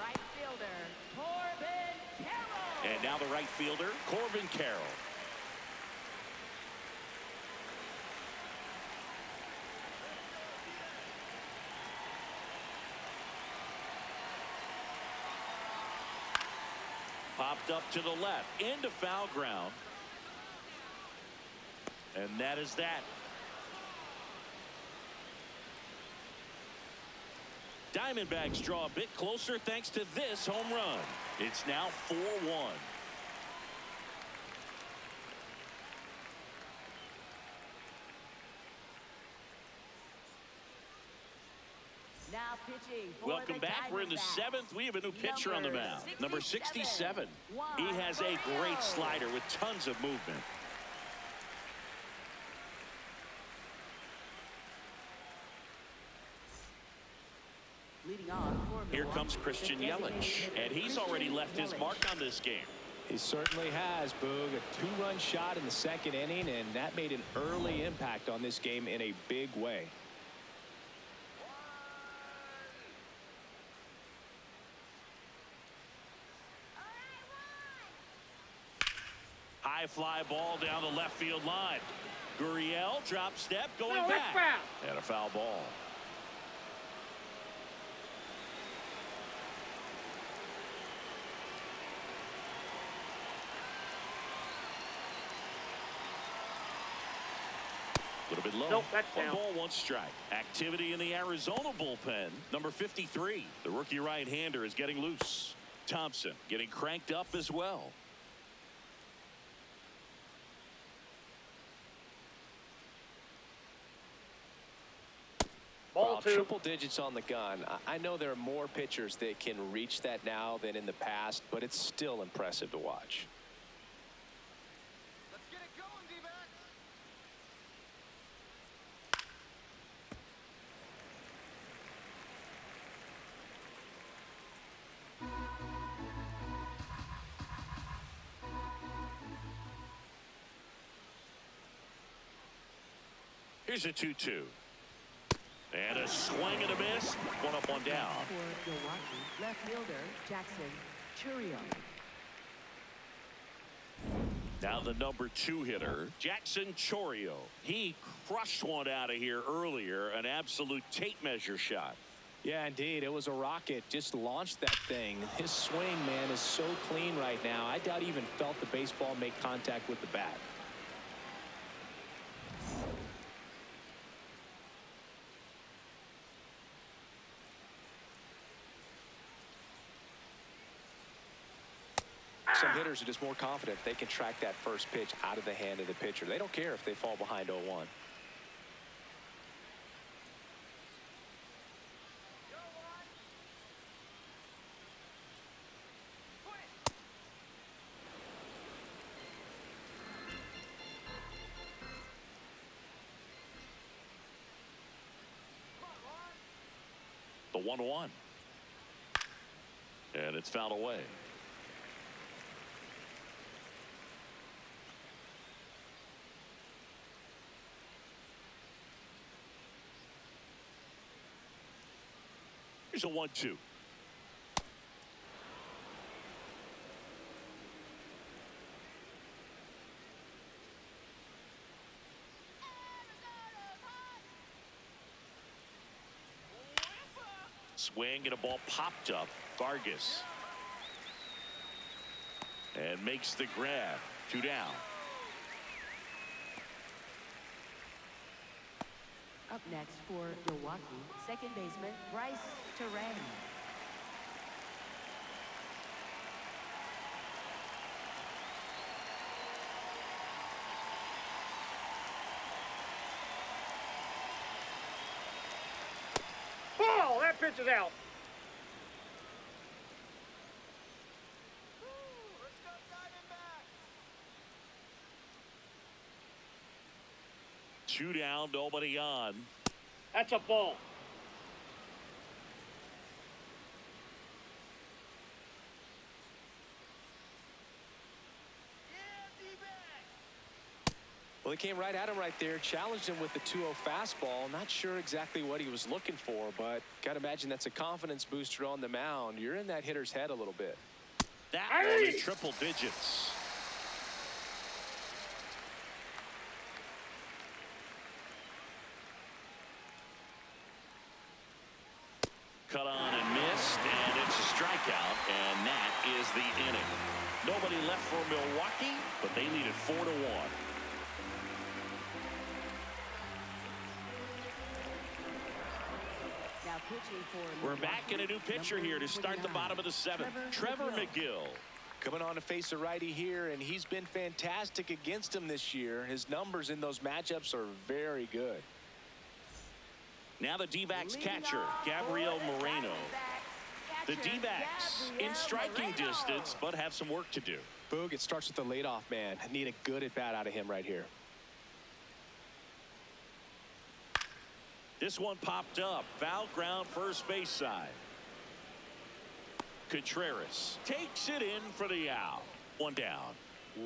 right fielder Corbin Carroll. And now the right fielder, Corbin Carroll. Popped up to the left into foul ground. And that is that. Diamondbacks draw a bit closer thanks to this home run. It's now 4-1. Now pitching for Welcome the back. We're in the Diamondbacks. 7th. We have a new pitcher on the mound. Number 67. Juan He has a Guerrero. great slider with tons of movement. Leading on for Here Milwaukee, comes Christian the designated Yelich, hitter, and he's already Christian left his Yelich. mark on this game. He certainly has, Boog. A 2-run shot in the second inning, and that made an early impact on this game in a big way. High fly ball down the left field line. Gurriel drop step going No, it's back. foul. And a foul ball. A little bit low. Nope, that's One down. ball, one strike. Activity in the Arizona bullpen. Number 53, the rookie right-hander, is getting loose. Thompson getting cranked up as well. Ball Well, 2. triple digits on the gun. I know there are more pitchers that can reach that now than in the past, but it's still impressive to watch. Let's get it going, D-backs. Here's a 2-2. And a swing and a miss. One up, one down. For Milwaukee, left fielder Jackson Churio. Now the number 2 hitter, Jackson Chorio. He crushed one out of here earlier, an absolute tape measure shot. Yeah, indeed. It was a rocket. Just launched that thing. His swing, man, is so clean right now. I doubt he even felt the baseball make contact with the bat. hitters are just more confident if they can track that first pitch out of the hand of the pitcher. They don't care if they fall behind 0-1. The 1-1. And it's fouled away. Here's a 1-2. Swing and a ball popped up. Vargas. And makes the grab. 2 down. Up next for Milwaukee, second baseman Bryce Terang. Ball! That pitch is out. Two down, nobody on. That's a ball. Well, he came right at him right there, challenged him with the 2-0 fastball. Not sure exactly what he was looking for, but got to imagine that's a confidence booster on the mound. You're in that hitter's head a little bit. That one in triple digits. Cut on and missed, and it's a strikeout, and that is the inning. Nobody left for Milwaukee, but they lead it 4-1. Now pitching for We're back in a new pitcher here to start the bottom of the 7th. Trevor McGill. Coming on to face a righty here, and he's been fantastic against him this year. His numbers in those matchups are very good. Now the D-backs catcher, Gabriel Moreno. The D-backs in striking distance, but have some work to do. Boog, it starts with the leadoff man. I need a good at-bat out of him right here. This one popped up. Foul ground first base side. Contreras takes it in for the out. 1 down.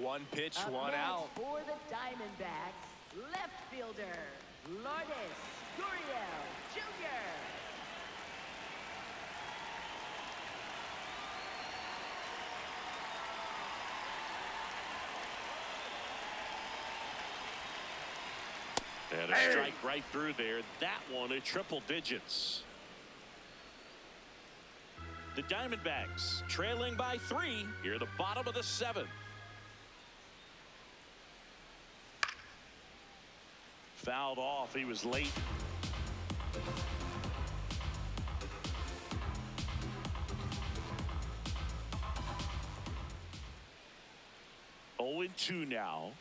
One pitch, Up 1 next out. for the Diamondbacks, left fielder Lourdes Gurriel Jr. And a strike right through there. That one at triple digits. The Diamondbacks trailing by 3 here at the bottom of the 7th. Fouled off. He was late. Oh, 0-2 now.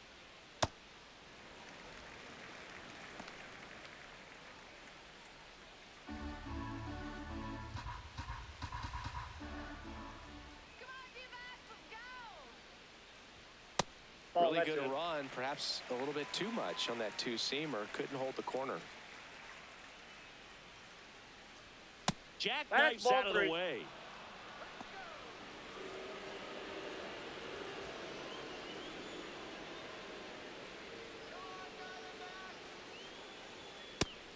Really good run, perhaps a little bit too much on that two-seamer. Couldn't hold the corner. Jackknifes out of the way.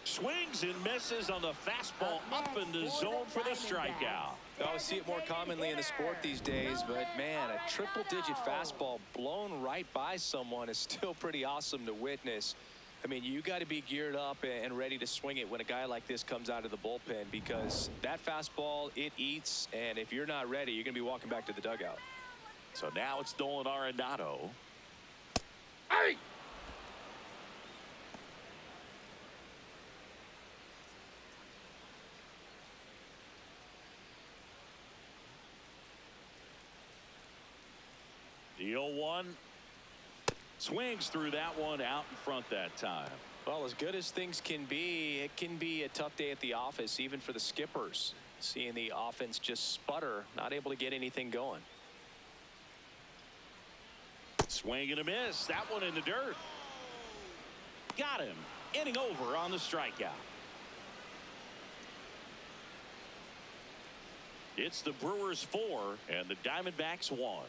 Swings and misses on the fastball up in the zone for the strikeout. I see it more commonly in the sport these days, but man, a triple-digit fastball blown right by someone is still pretty awesome to witness. I mean, you got to be geared up and ready to swing it when a guy like this comes out of the bullpen, because that fastball, it eats, and if you're not ready, you're going to be walking back to the dugout. So now it's Nolan Arenado. Hey! 1. Swings through that one out in front that time. Well, as good as things can be, it can be a tough day at the office, even for the skippers. Seeing the offense just sputter, not able to get anything going. Swing and a miss. That one in the dirt. Got him. Inning over on the strikeout. It's the Brewers 4 and the Diamondbacks 1.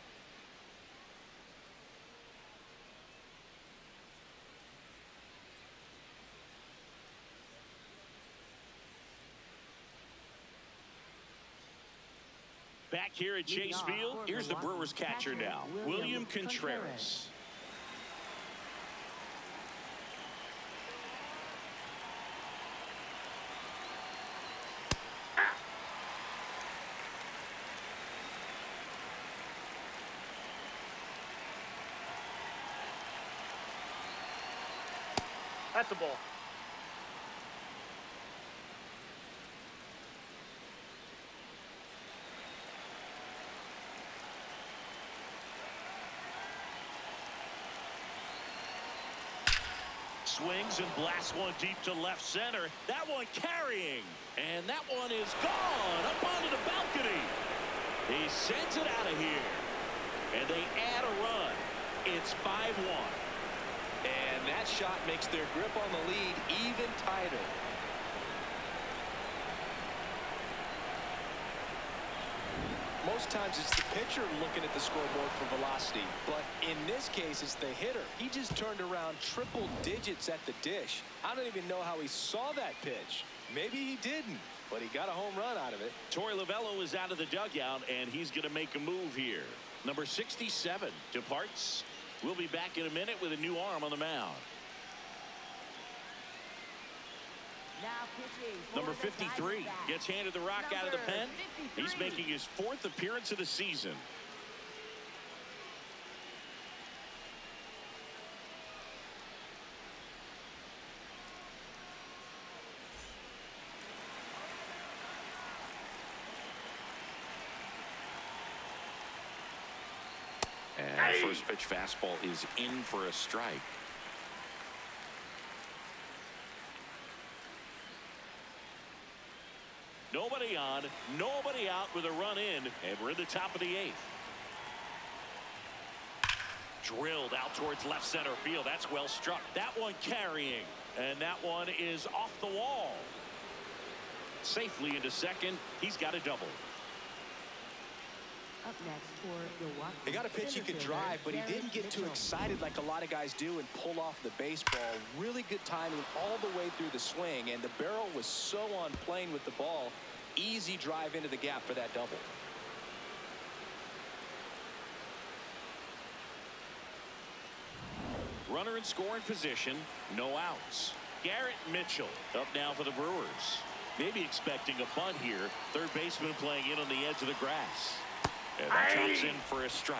Back here at Chase Field, here's the Brewers catcher now, William Contreras. That's a ball. Swings and blasts one deep to left center. That one carrying. And that one is gone up onto the balcony. He sends it out of here. And they add a run. It's 5-1. And that shot makes their grip on the lead even tighter. Most times it's the pitcher looking at the scoreboard for velocity, but in this case it's the hitter. He just turned around triple digits at the dish. I don't even know how he saw that pitch. Maybe he didn't, but he got a home run out of it. Torey Lovullo is out of the dugout, and he's going to make a move here. Number 67 departs. We'll be back in a minute with a new arm on the mound. Number 53 gets handed the rock out of the pen. He's making his 4th appearance of the season. And first pitch fastball is in for a strike. Nobody on, nobody out with a run in, and we're in the top of the 8th. Drilled out towards left center field. That's well struck. That one carrying, and that one is off the wall. Safely into second. He's got a double. Up next for Milwaukee. He got a pitch he could drive, but he didn't get too excited like a lot of guys do and pull off the baseball. Really good timing all the way through the swing, and the barrel was so on plane with the ball. Easy drive into the gap for that double. Runner in scoring position, no outs. Garrett Mitchell up now for the Brewers. Maybe expecting a bunt here. Third baseman playing in on the edge of the grass. And that drops in for a strike.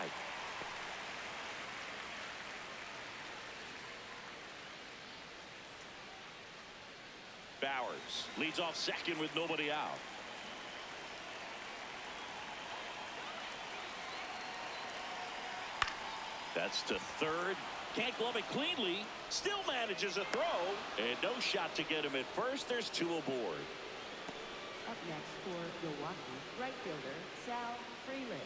Bowers leads off second with nobody out. That's to third. Can't glove it cleanly. Still manages a throw. And no shot to get him at first. There's 2 aboard. Up next for Milwaukee, right fielder Sal Freeland.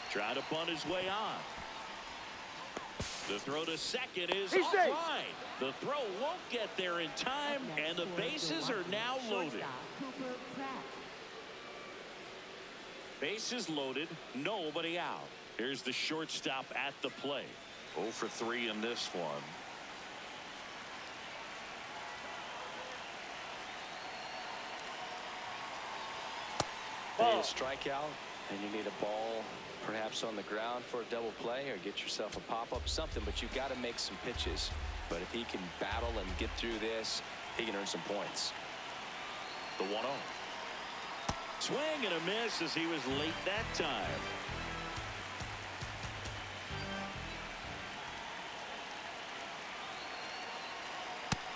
Trying to bunt his way on. The throw to second is offline. The throw won't get there in time, and the bases are now loaded. Bases loaded, nobody out. Here's the shortstop at the plate. 0 for 3 in this one. You need a strikeout, and you need a ball perhaps on the ground for a double play, or get yourself a pop-up, something, but you've got to make some pitches. But if he can battle and get through this, he can earn some points. The 1-0. Swing and a miss as he was late that time.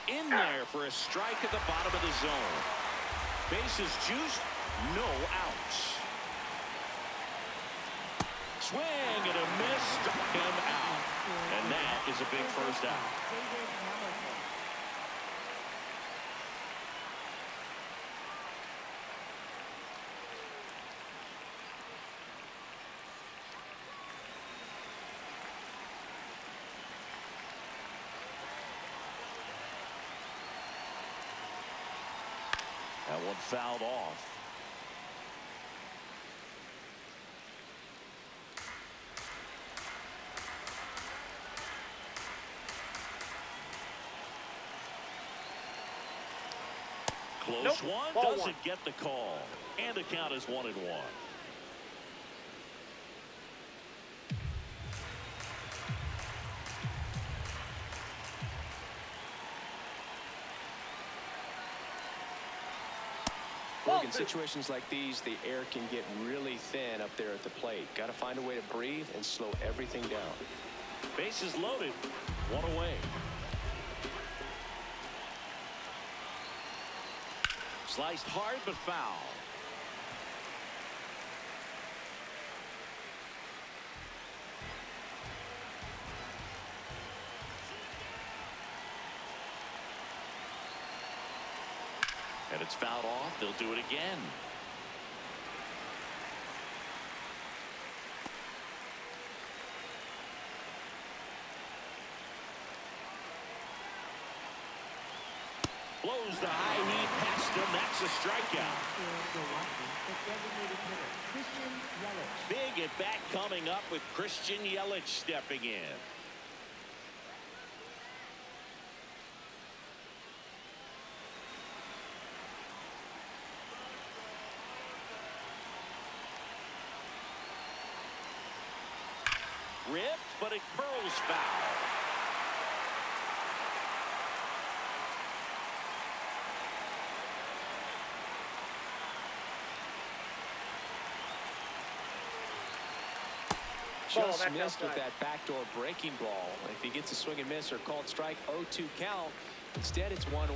In there for a strike at the bottom of the zone. Bases juiced, no outs. Swing and a miss, struck him out. And that is a big first out. That one fouled off. Close one, doesn't get the call. And the count is 1-1. In situations like these, the air can get really thin up there at the plate. Got to find a way to breathe and slow everything down. Bases loaded, one away. Sliced hard but foul. And it's fouled off. They'll do it again. Blows the high heat past him. That's a strikeout. Big at bat coming up with Christian Yelich stepping in. Ripped, but it curls foul. Just missed with that backdoor breaking ball. If he gets a swing and miss or called strike, 0-2 count. Instead, it's 1-1.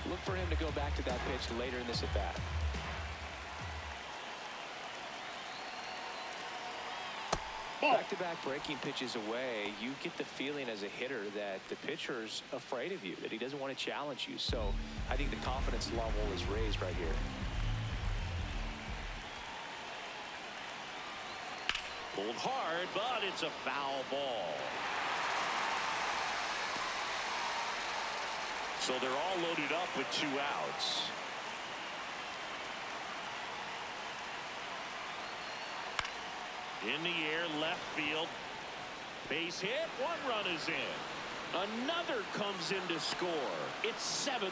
Look for him to go back to that pitch later in this at bat. Back-to-back breaking pitches away, you get the feeling as a hitter that the pitcher's afraid of you, that he doesn't want to challenge you. So I think the confidence level is raised right here. Pulled hard, but it's a foul ball. So they're all loaded up with 2 outs. In the air, left field. Base hit, 1 run is in. Another comes in to score. It's 7-1.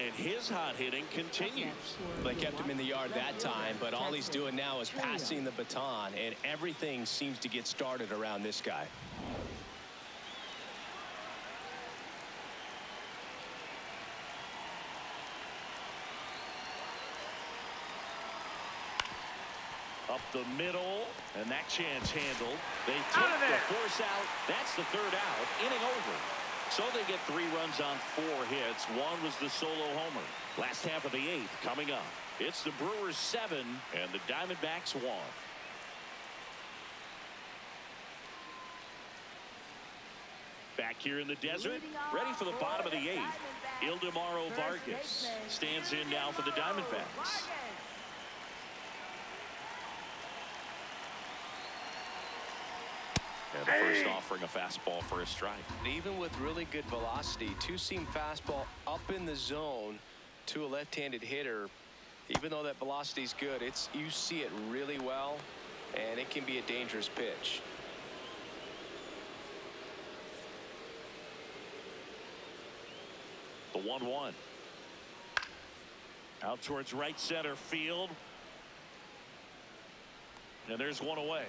And his hot hitting continues. They kept him in the yard that time, but all he's doing now is passing the baton, and everything seems to get started around this guy. Up the middle, and that chance handled. They take the force out. That's the 3rd out. Inning over. So they get 3 runs on 4 hits. 1 was the solo homer. Last half of the 8th coming up. It's the Brewers 7 and the Diamondbacks 1. Back here in the desert, ready for the bottom of the 8th. Ildemaro Vargas stands in now for the Diamondbacks. And the first offering a fastball for a strike. Even with really good velocity, 2-seam fastball up in the zone to a left-handed hitter. Even though that velocity is good, you see it really well, and it can be a dangerous pitch. The 1-1. Out towards right center field. And there's 1 away.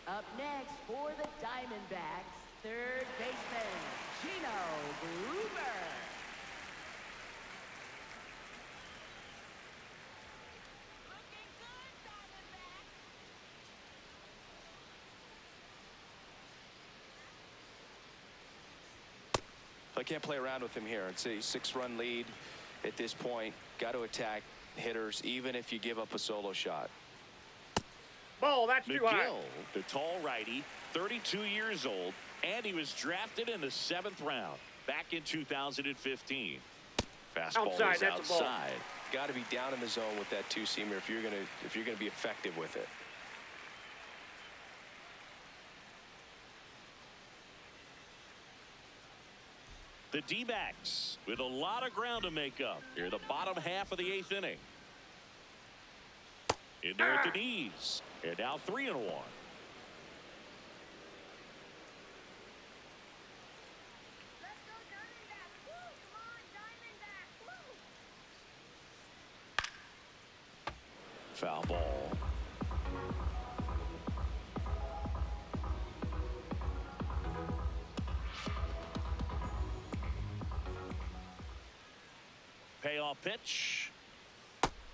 Up next for the Diamondbacks, Third baseman, Gino Gruber. I can't play around with him here. It's a 6-run lead at this point. Got to attack hitters, even if you give up a solo shot. Ball, that's too high. McGill, the tall righty, 32 years old, and he was drafted in the 7th round back in 2015. Fastball Outside, is that's a ball. outside. Got to be down in the zone with that two-seamer if you're gonna be effective with it. The D-backs with a lot of ground to make up here in the bottom half of the 8th inning. In there at the knees. And now 3-1. Let's go Diamondbacks! Woo! Come on, Diamondbacks! Woo! Foul ball. Payoff pitch.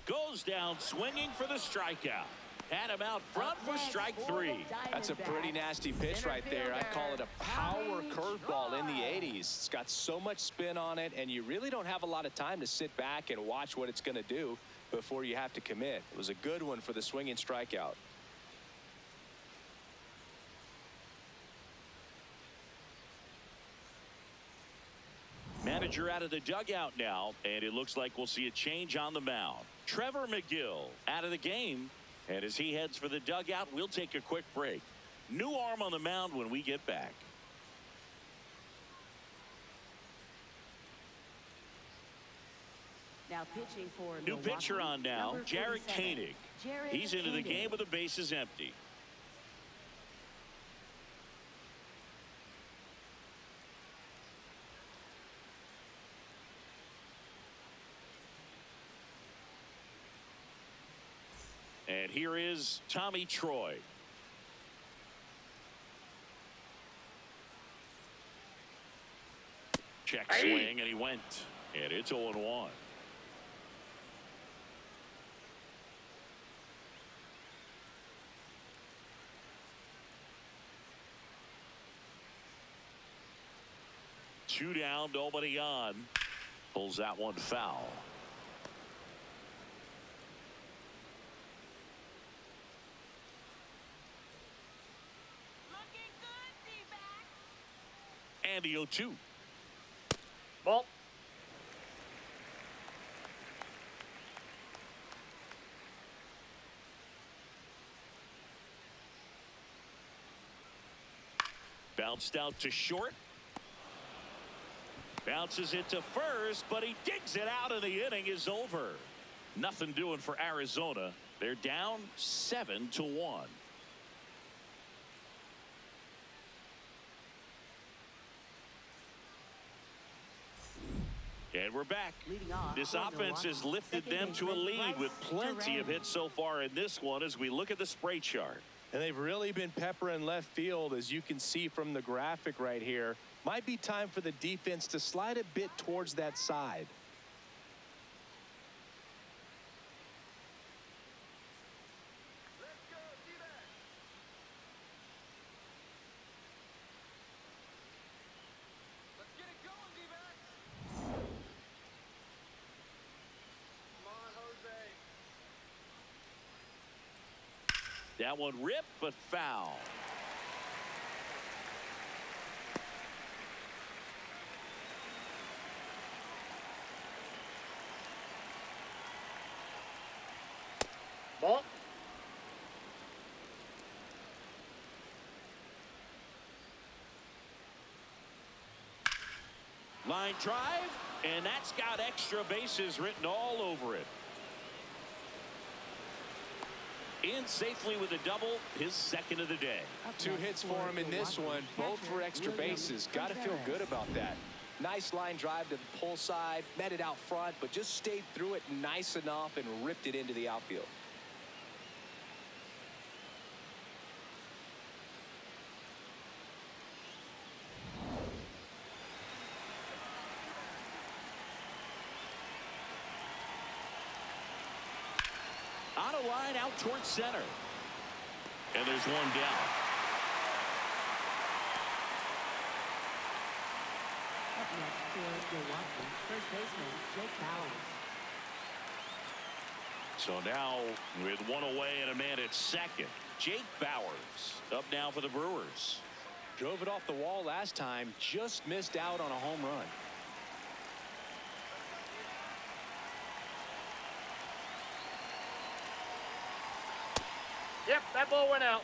Goes down swinging for the strikeout. Had him out front for strike 3. That's a pretty nasty pitch right there. I call it a power curveball in the 80s. It's got so much spin on it, and you really don't have a lot of time to sit back and watch what it's going to do before you have to commit. It was a good one for the swinging strikeout. Manager out of the dugout now, and it looks like we'll see a change on the mound. Trevor McGill out of the game, and as he heads for the dugout, we'll take a quick break. New arm on the mound when we get back. Now pitching for New Milwaukee, pitcher on now, number Jared 47, Koenig. Jared He's into the Koenig. game with the bases empty. And here is Tommy Troy. Check swing, and he went. And it's 0-1. Two down, nobody on. Pulls that one foul. Looking good, D-backs! And the 0-2. Ball. Bounced out to short. Bounces it to first, but he digs it out, and the inning is over. Nothing doing for Arizona. They're down 7-1. And we're back. Leading off This for offense has Milwaukee, lifted second them to a baseman lead with Bryce plenty of Durant. hits so far in this one as we look at the spray chart. And they've really been peppering left field, as you can see from the graphic right here. Might be time for the defense to slide a bit towards that side. Let's go, D-backs! Let's get it going, D-backs! Come on, Jose! That one ripped, but foul. Ball. Line drive, and that's got extra bases written all over it. In safely with a double, his second of the day. Up 2 next hits for him in this Milwaukee, one, both for catcher extra William bases. Got to feel Contreras. good about that. Nice line drive to the pull side, met it out front, but just stayed through it nice enough and ripped it into the outfield. On a line out towards center. And there's one down. Up next for Milwaukee, first baseman Jake Bowers. So now with one away and a man at second, Jake Bowers up now for the Brewers. Drove it off the wall last time, just missed out on a home run. Yep, that ball went out.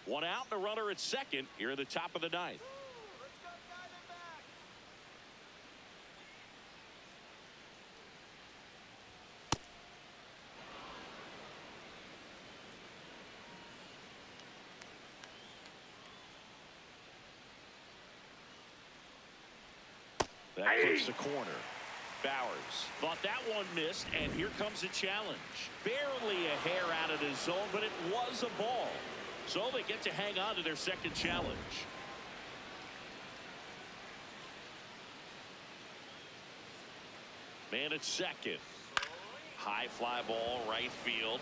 One out and a runner at second here at the top of the ninth. Let's go Diamondbacks. That clips the corner. Bowers thought that one missed, and here comes a challenge. Barely a hair out of the zone, but it was a ball. So they get to hang on to their second challenge. Man at second. High fly ball, right field.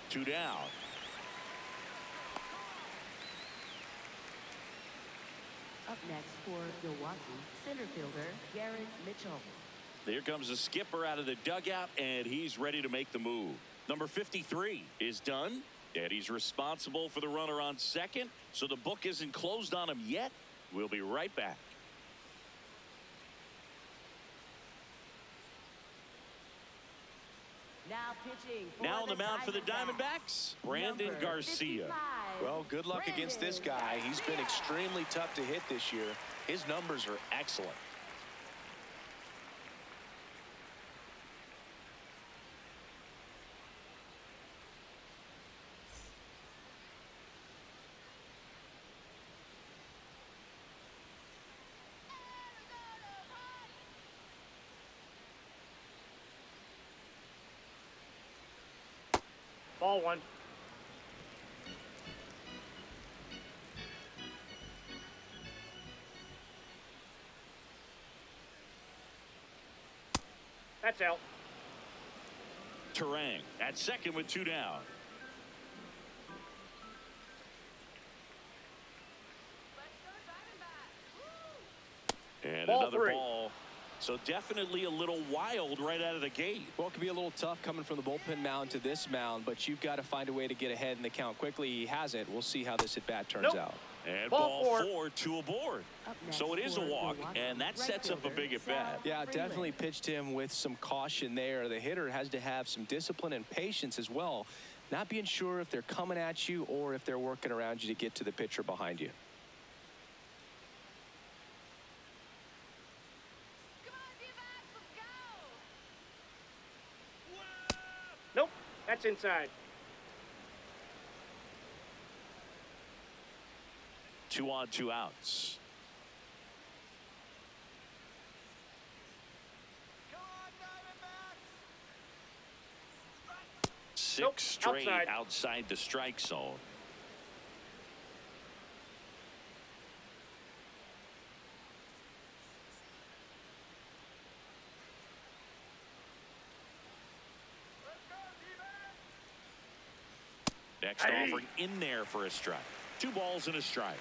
2 down. Up next for Milwaukee, center fielder Garrett Mitchell. Here comes the skipper out of the dugout, and he's ready to make the move. Number 53 is done, and he's responsible for the runner on second, so the book isn't closed on him yet. We'll be right back. Now pitching. Now on the mound for the Diamondbacks, Brandon Number Garcia. 55, Well, good luck against this guy. He's been extremely tough to hit this year. His numbers are excellent. Ball one. That's out. Terang at second with 2 down. Let's go Diamondbacks. And Ball another 3. ball. So definitely a little wild right out of the gate. Well, it can be a little tough coming from the bullpen mound to this mound, but you've got to find a way to get ahead in the count quickly. He hasn't. We'll see how this at bat turns Nope. out. And Ball ball 4. 4, 2 aboard. Up next So it is a for walk, Milwaukee, and that right sets up a fielder big at bat. Sal Yeah, Freeland. definitely pitched him with some caution there. The hitter has to have some discipline and patience as well, not being sure if they're coming at you or if they're working around you to get to the pitcher behind you. Come on, D-backs, let's go. Nope, that's inside. 2 on, 2 outs. Come on, Diamondbacks. 6 Nope, straight outside. outside the strike zone. Let's go, D-backs. Next Hey. offering in there for a strike. 2 balls and a strike.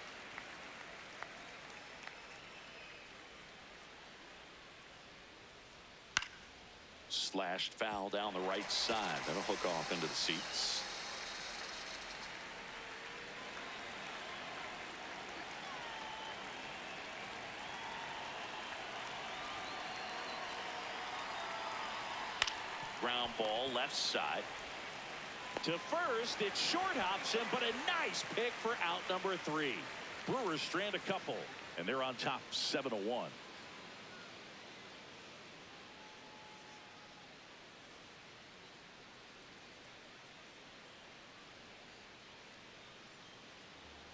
Slashed foul down the right side. That'll hook off into the seats. Ground ball left side. To first, it short hops him, but a nice pick for out number 3. Brewers strand a couple, and they're on top 7-1.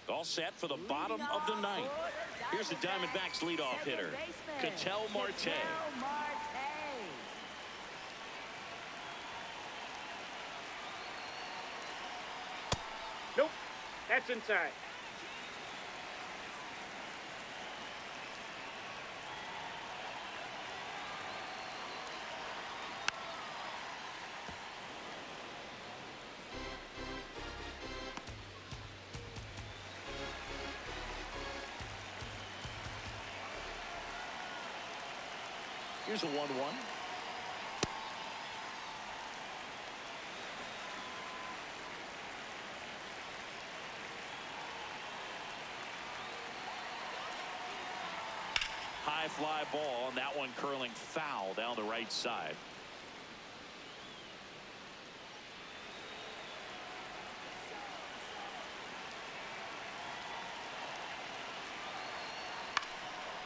All set for the bottom of the ninth. Here's the Diamondbacks leadoff hitter, Ketel Marte. Nope. That's inside. Here's a 1-1. High fly ball, and that one curling foul down the right side.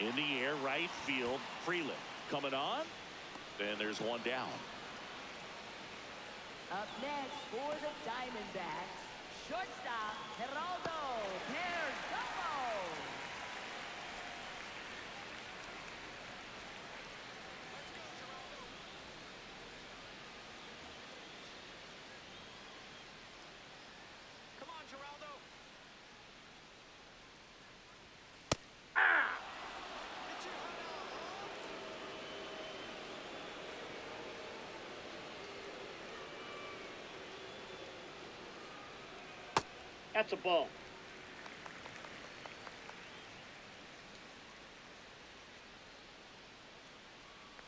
In the air, right field, Freeland coming on, and there's one down. Up next for the Diamondbacks, shortstop Geraldo Perdomo. Come on, Geraldo. Get your head out, That's a ball.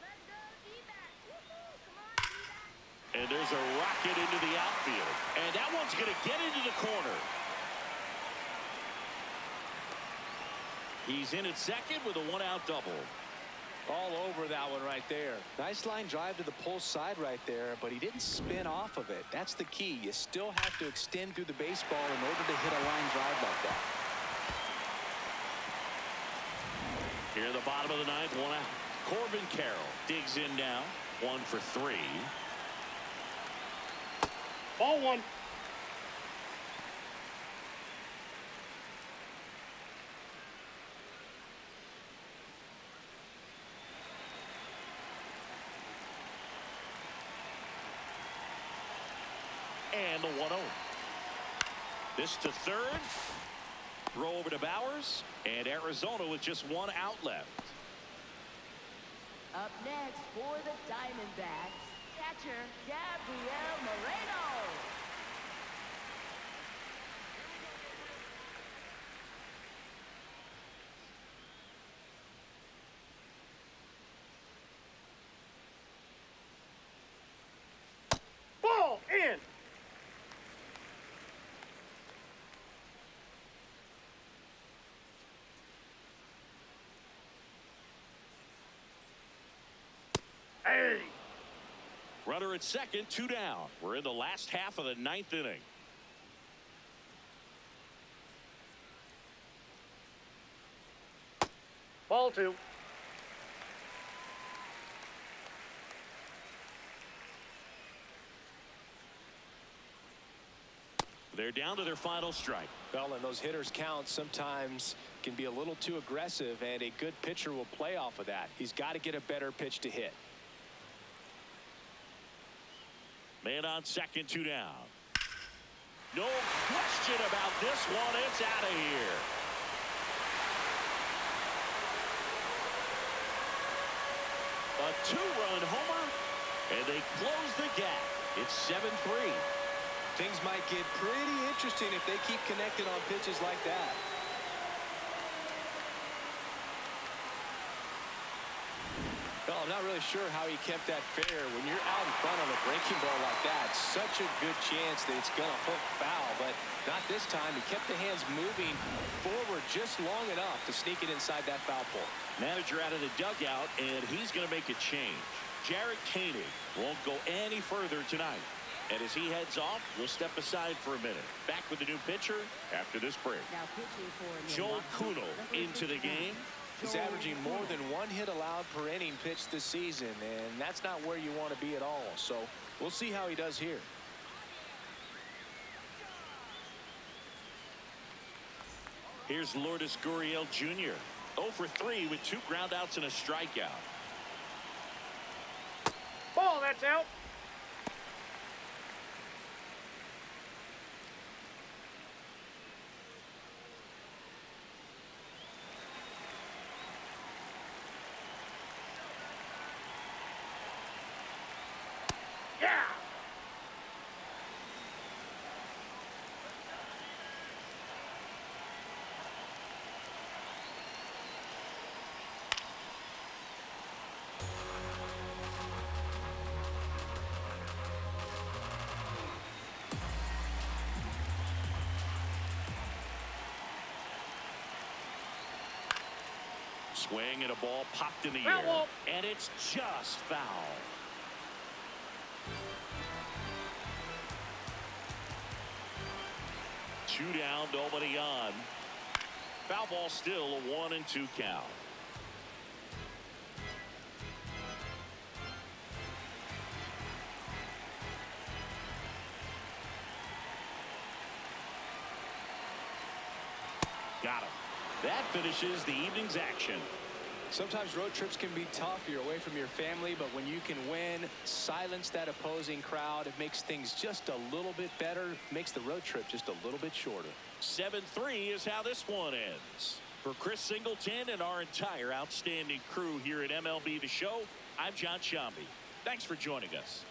Let's go, D-backs. Woohoo! Come on, D-backs. And there's a rocket into the outfield. And that one's going to get into the corner. He's in at second with a one-out double. All over that one right there. Nice line drive to the pull side right there, but he didn't spin off of it. That's the key. You still have to extend through the baseball in order to hit a line drive like that. Here in the bottom of the ninth, one out. Corbin Carroll digs in now. 1 for 3. Ball one. And the 1-0. This to third. Throw over to Bowers. And Arizona with just one out left. Up next for the Diamondbacks, catcher Gabriel Moreno. Ball in. Hey. Runner at second, 2 down. We're in the last half of the ninth inning. Ball two. They're down to their final strike. Well, and those hitters count sometimes can be a little too aggressive, and a good pitcher will play off of that. He's got to get a better pitch to hit. Man on second, 2 down. No question about this one. It's out of here. A 2-run homer, and they close the gap. It's 7-3. Things might get pretty interesting if they keep connected on pitches like that. Well, I'm not really sure how he kept that fair. When you're out in front on a breaking ball like that, such a good chance that it's going to hook foul, but not this time. He kept the hands moving forward just long enough to sneak it inside that foul pole. Manager out of the dugout, and he's going to make a change. Jarrett Koenig won't go any further tonight. And as he heads off, we'll step aside for a minute. Back with the new pitcher after this break. Now pitching for Joel Milwaukee, Kuno number into the 69. game. He's averaging more than 1 hit allowed per inning pitched this season, and that's not where you want to be at all. So we'll see how he does here. Here's Lourdes Gurriel Jr. 0 for 3 with 2 groundouts and a strikeout. Ball, that's out. Swing and a ball popped in the Foul air. ball. And it's just foul. Two down, nobody on. Foul ball, still a 1-2 count. Got him. That finishes the evening's action. Sometimes road trips can be tough. You're away from your family, but when you can win, silence that opposing crowd, it makes things just a little bit better, makes the road trip just a little bit shorter. 7-3 is how this one ends. For Chris Singleton and our entire outstanding crew here at MLB The Show, I'm John Shambi. Thanks for joining us.